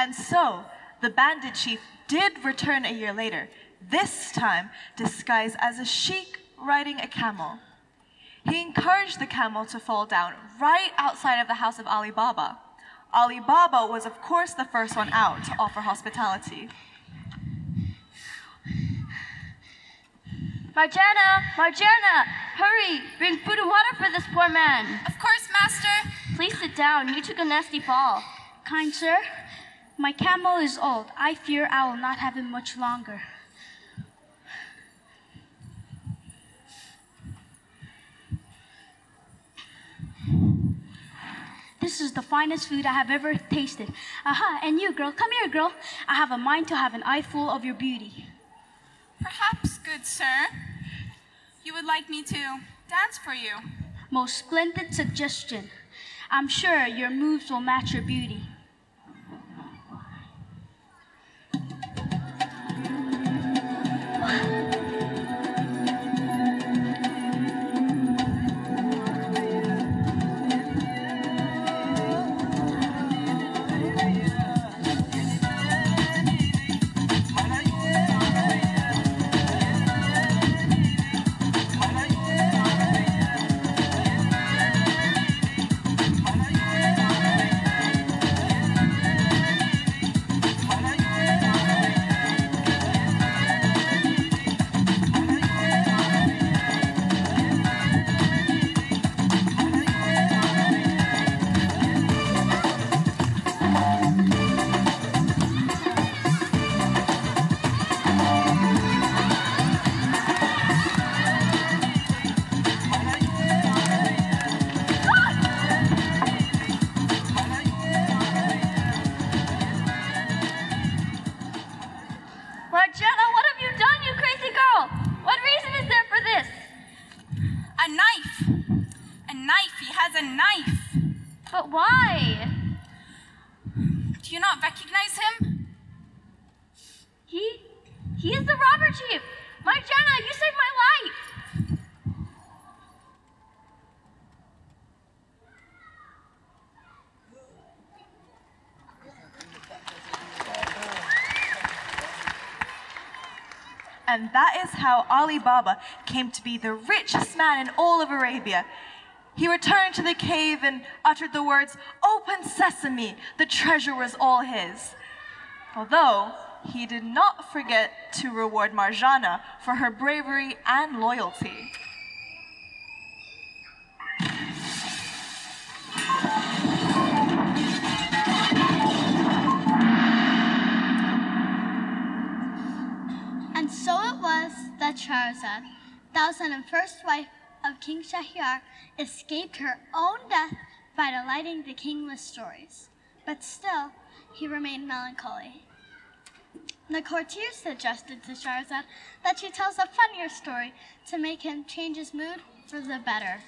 And so, the bandit chief did return a year later, this time disguised as a sheik riding a camel. He encouraged the camel to fall down right outside of the house of Ali Baba. Ali Baba was, of course, the first one out to offer hospitality. Marjana, hurry, bring food and water for this poor man. Of course, master. Please sit down, you took a nasty fall. Kind sir, my camel is old. I fear I will not have him much longer. This is the finest food I have ever tasted. Aha, and you, girl, come here, girl. I have a mind to have an eyeful of your beauty. Perhaps, good sir, you would like me to dance for you. Most splendid suggestion. I'm sure your moves will match your beauty. He is the robber chief! Marjana, you saved my life! And that is how Ali Baba came to be the richest man in all of Arabia. He returned to the cave and uttered the words, "Open sesame, the treasure was all his." Although, he did not forget to reward Marjana for her bravery and loyalty. And so it was that Shahrazad, 1001st wife of King Shahryar, escaped her own death by delighting the king with stories. But still, he remained melancholy. The courtiers suggested to Shahrazad that she tells a funnier story to make him change his mood for the better.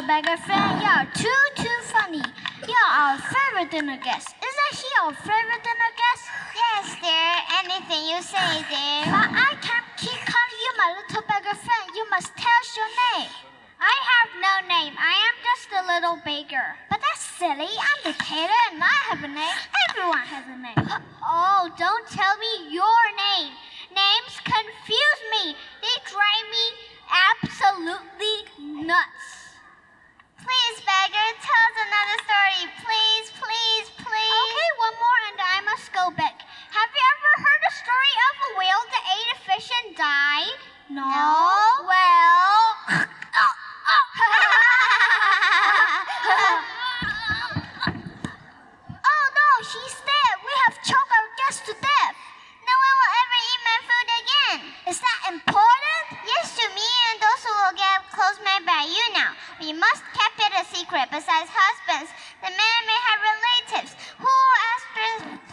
Beggar friend, you're too funny. You're our favorite dinner guest. Is that Isn't he our favorite dinner guest? Yes, dear. Anything you say, dear. But I can't keep calling you my little beggar friend. You must tell us your name. I have no name. I am just a little beggar. But that's silly. I'm the tailor and I have a name. Everyone has a name. Oh, don't tell me your name. Names confuse me. They drive me absolutely nuts. Please, Beggar, tell us another story. Please, please, please. Okay, one more and I must go back. Have you ever heard a story of a whale that ate a fish and died? No. Well... Oh no, she's dead. We have choked our guest to death. No one will ever eat my food again. Is that important? Yes, to me and those who will get close made by you now. We must keep it a secret. Besides husbands, the man may have relatives. Who will ask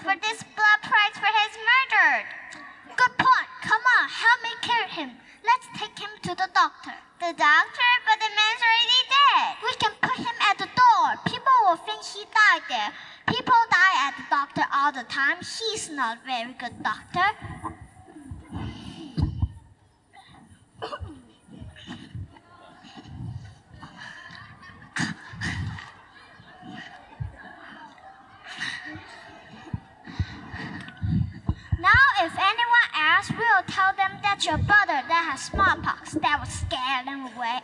for this blood price for his murder? Good point. Come on, help me carry him. Let's take him to the doctor. The doctor? But the man's already dead. We can put him at the door. People will think he died there. People die at the doctor all the time. He's not a very good doctor. Now, if anyone asks, we'll tell them that your brother that has smallpox that was scared them away.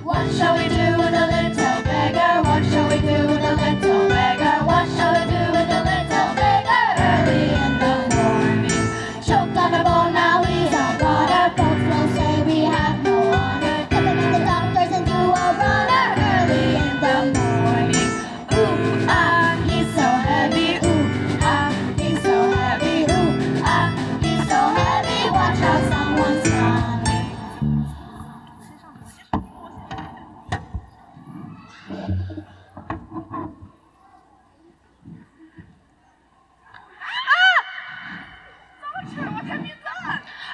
What shall we do with a little beggar? What shall we do with a little beggar? What shall we do with a little beggar? Early in the morning, choked on a bone, now he's on water. Folks will say we have no honor. Coming at the doctors and do a runner. Early in the morning, ooh ah, he's so heavy. Ooh ah, he's so heavy. Ooh ah, he's so heavy. Watch out, someone's coming.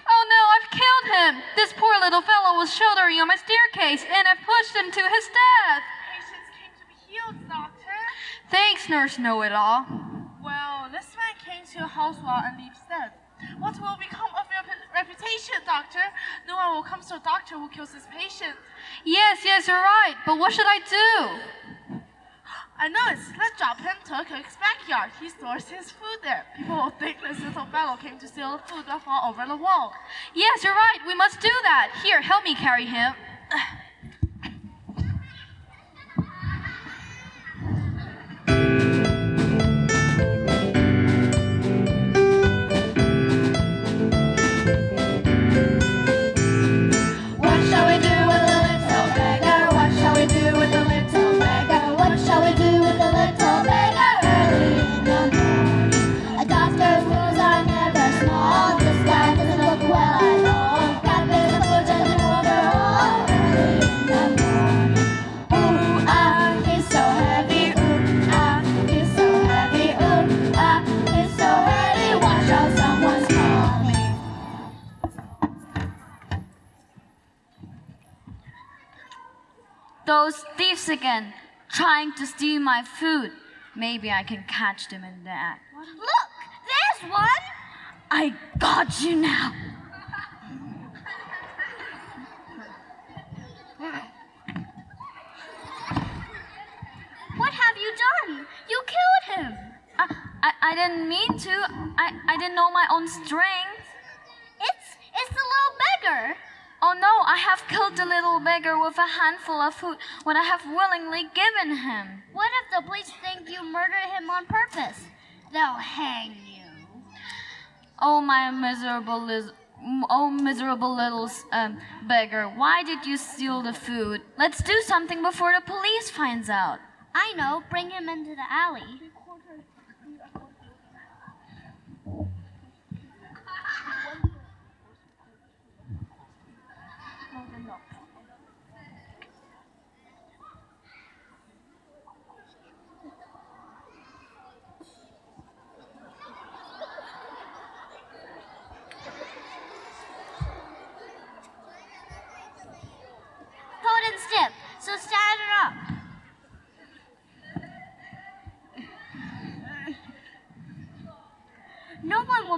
Oh no, I've killed him! This poor little fellow was shouldering on my staircase, and I've pushed him to his death! Patients came to be healed, doctor. Thanks, Nurse Know-It-All. Well, this man came to your house while and leaves dead. What will become of your reputation, doctor? No one will come to a doctor who kills his patient. Yes, you're right, but what should I do? I know it. Let's drop him to a cook's backyard. He stores his food there. People will think this little fellow came to steal the food that fall over the wall. Yes, you're right, we must do that. Here, help me carry him. What shall we do with a little beggar? What shall we do with a little beggar? What shall we do with a little beggar? Early in the morning, a doctor's rules are never small. This guy doesn't look well at all. Got big foot and an overall. Early in the morning, ooh ah, he's so heavy. Ooh ah, he's so heavy. Ooh ah, he's so heavy. Watch out, someone's coming. Those thieves again, trying to steal my food. Maybe I can catch them in the act. Look, there's one. I got you now. What have you done? You killed him. I didn't mean to. I didn't know my own strength. It's the little beggar. Oh no, I have killed the little beggar with a handful of food when I have willingly given him. What if the police think you murdered him on purpose? They'll hang you. Oh my miserable little beggar, why did you steal the food? Let's do something before the police finds out. I know, bring him into the alley.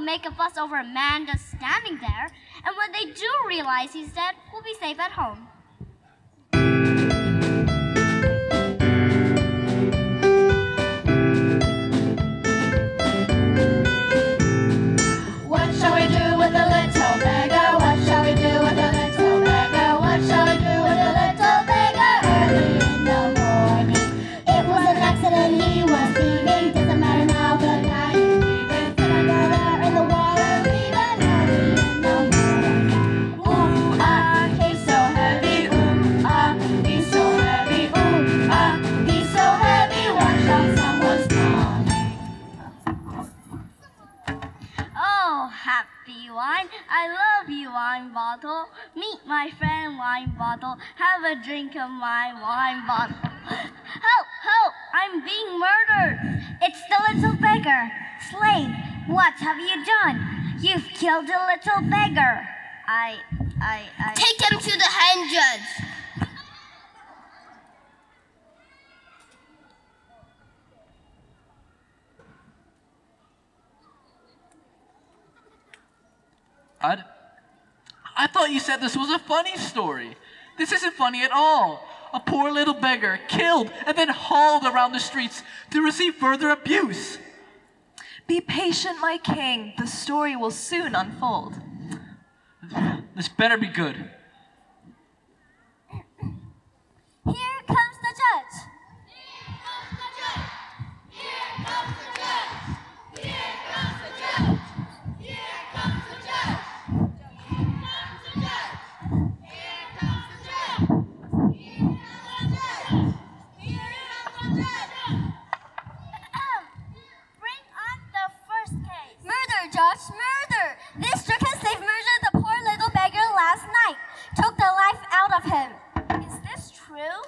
make a fuss over a man just standing there. And when they do realize he's dead, we'll be safe at home. What shall we do with the little beggar? What shall we do with the little beggar? What shall we do with the little beggar? Early in the morning, it was an accident. He was leaving. Doesn't matter now, but now he's leaving. Together in the water, leaving early in the morning. Ooh ah, he's so heavy. Ooh ah, he's so heavy. Ooh ah, he's so heavy. Watch out, someone's coming. Oh, happy wine. I love you, wine bottle. Meet my friend, wine bottle. Have a drink of my wine bottle. Help, help, I'm being murdered. It's the little beggar. Slave, what have you done? You've killed the little beggar. I... Take him to the hand judge. I thought you said this was a funny story. This isn't funny at all. A poor little beggar killed and then hauled around the streets to receive further abuse. Be patient, my king. The story will soon unfold. This better be good. Here comes the judge. Judge, murder! This drunken slave murdered the poor little beggar last night. Took the life out of him. Is this true?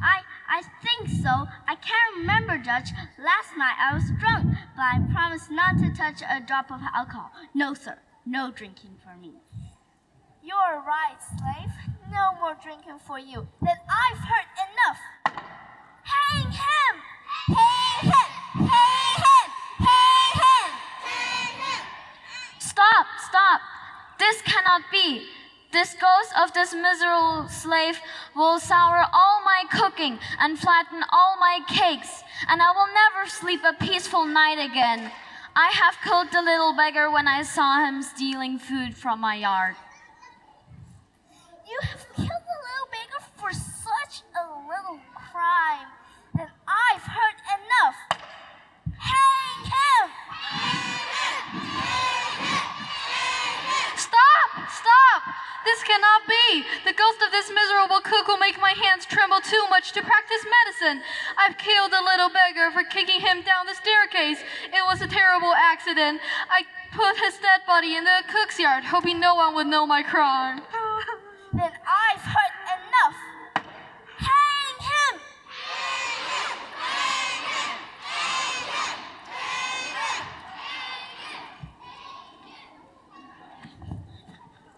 I think so. I can't remember, Judge. Last night I was drunk, but I promised not to touch a drop of alcohol. No, sir. No drinking for me. You're right, slave. No more drinking for you. Then I've heard enough. Hang him! Hang him! Hang him! Hang him! Hang him! Stop! Stop! This cannot be. This ghost of this miserable slave will sour all my cooking and flatten all my cakes, and I will never sleep a peaceful night again. I have killed the little beggar when I saw him stealing food from my yard. You have killed the little beggar for such a little crime. Then I've heard enough. Hang him! Stop! Stop! This cannot be! The ghost of this miserable cook will make my hands tremble too much to practice medicine. I've killed the little beggar for kicking him down the staircase. It was a terrible accident. I put his dead body in the cook's yard, hoping no one would know my crime. Then I've heard enough. Hang him!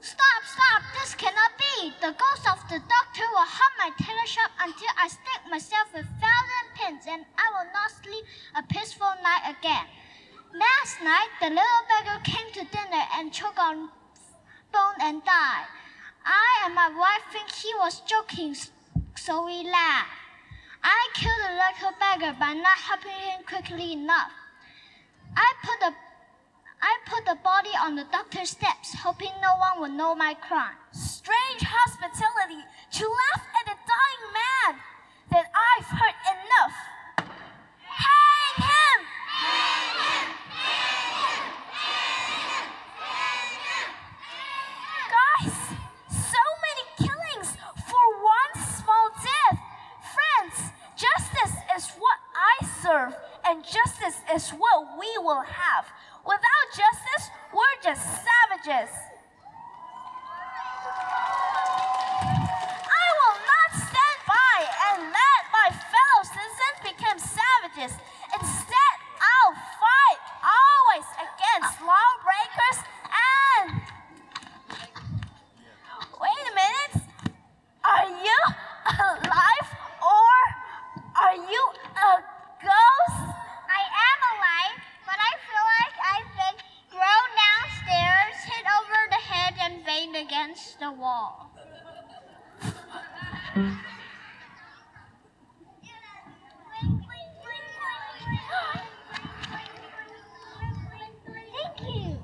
Stop! Stop! This cannot be! The ghost of the doctor will haunt my tailor shop until I stick myself with 1,000 pins, and I will not sleep a peaceful night again. Last night, the little beggar came to dinner and choked on bone and died. I and my wife think he was joking, so we laughed. I killed the little beggar by not helping him quickly enough. I put the body on the doctor's steps, hoping no one would know my crime. Strange hospitality to laugh at a dying man. Then I've heard enough. Hang him! Hang him! Guys, so many killings for one small death. Friends, justice is what I serve, and justice is what we will have. Without justice, we're just savages. I will not stand by and let my fellow citizens become savages. Instead, I'll fight always against lawbreakers and... Wait a minute. Are you alive or are you a ghost? I am alive, but I feel like I've been grown down the wall. Thank you.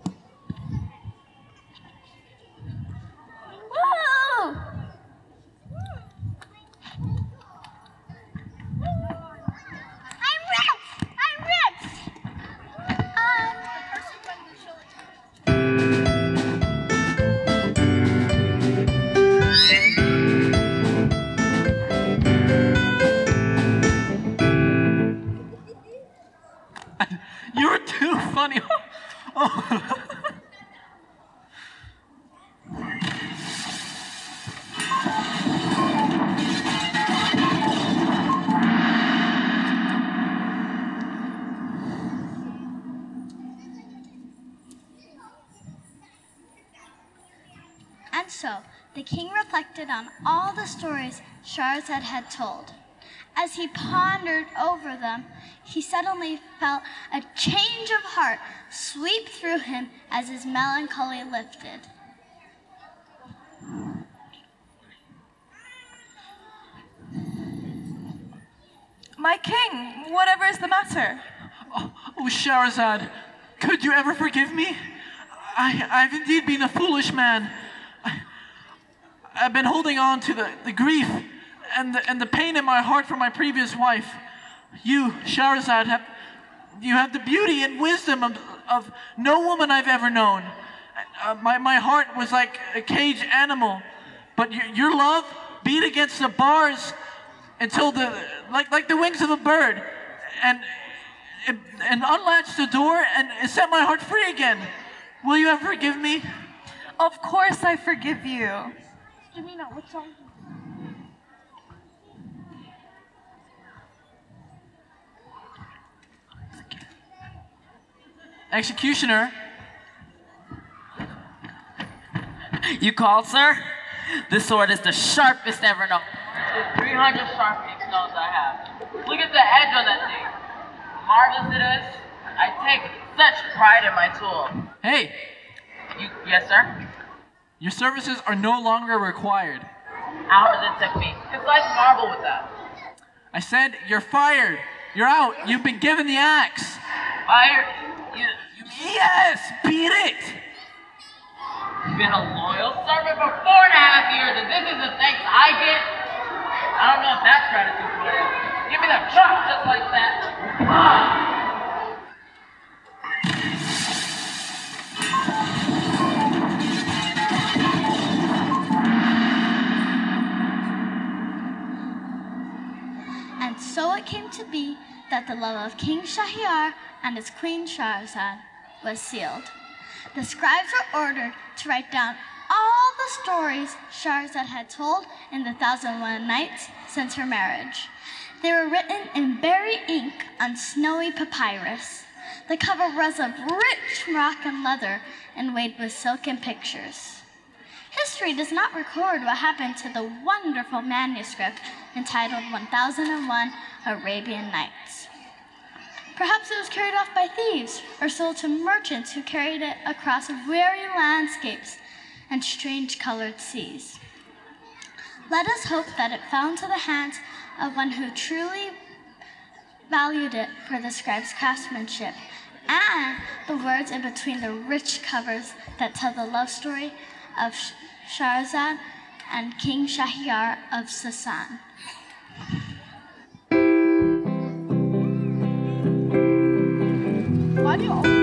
Woo! I'm rich! I'm rich! You're too funny. Oh. And so, the king reflected on all the stories Shahrazad had told. As he pondered over them, he suddenly felt a change of heart sweep through him as his melancholy lifted. My king, whatever is the matter? Oh, Shahrazad, could you ever forgive me? I've indeed been a foolish man. I've been holding on to the grief and the pain in my heart for my previous wife. You, Shahrazad, you have the beauty and wisdom of no woman I've ever known. My heart was like a caged animal, but your love beat against the bars until like the wings of a bird, and unlatched the door and it set my heart free again. Will you ever forgive me? Of course I forgive you. Jamina, what song? Executioner. You called, sir? This sword is the sharpest ever known. It's 300 sharp each nose I have. Look at the edge on that thing. Marvelous it is. I take such pride in my tool. Hey. Yes, sir? Your services are no longer required. How does it take me? Concise marvel with that. I said you're fired. You're out. You've been given the axe. Fired? Yes, beat it. You've been a loyal servant for 4.5 years, and this is the thanks I get? I don't know if that's gratitude for you. Give me that chop just like that. And so it came to be that the love of King Shahryar and his queen Shahrazad was sealed. The scribes were ordered to write down all the stories Shahrazad had told in the 1001 Nights since her marriage. They were written in berry ink on snowy papyrus. The cover was of rich Moroccan leather and weighed with silken pictures. History does not record what happened to the wonderful manuscript entitled 1001 Arabian Nights. Perhaps it was carried off by thieves or sold to merchants who carried it across weary landscapes and strange-colored seas. Let us hope that it fell into the hands of one who truly valued it for the scribe's craftsmanship and the words in between the rich covers that tell the love story of Shahrazad and King Shahryar of Sasan. Why do you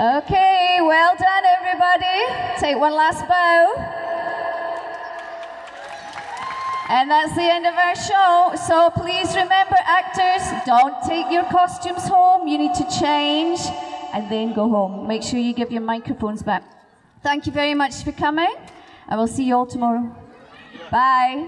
Okay, well done, everybody. Take one last bow. And that's the end of our show. So please remember, actors, don't take your costumes home. You need to change and then go home. Make sure you give your microphones back. Thank you very much for coming, and we'll see you all tomorrow. Bye.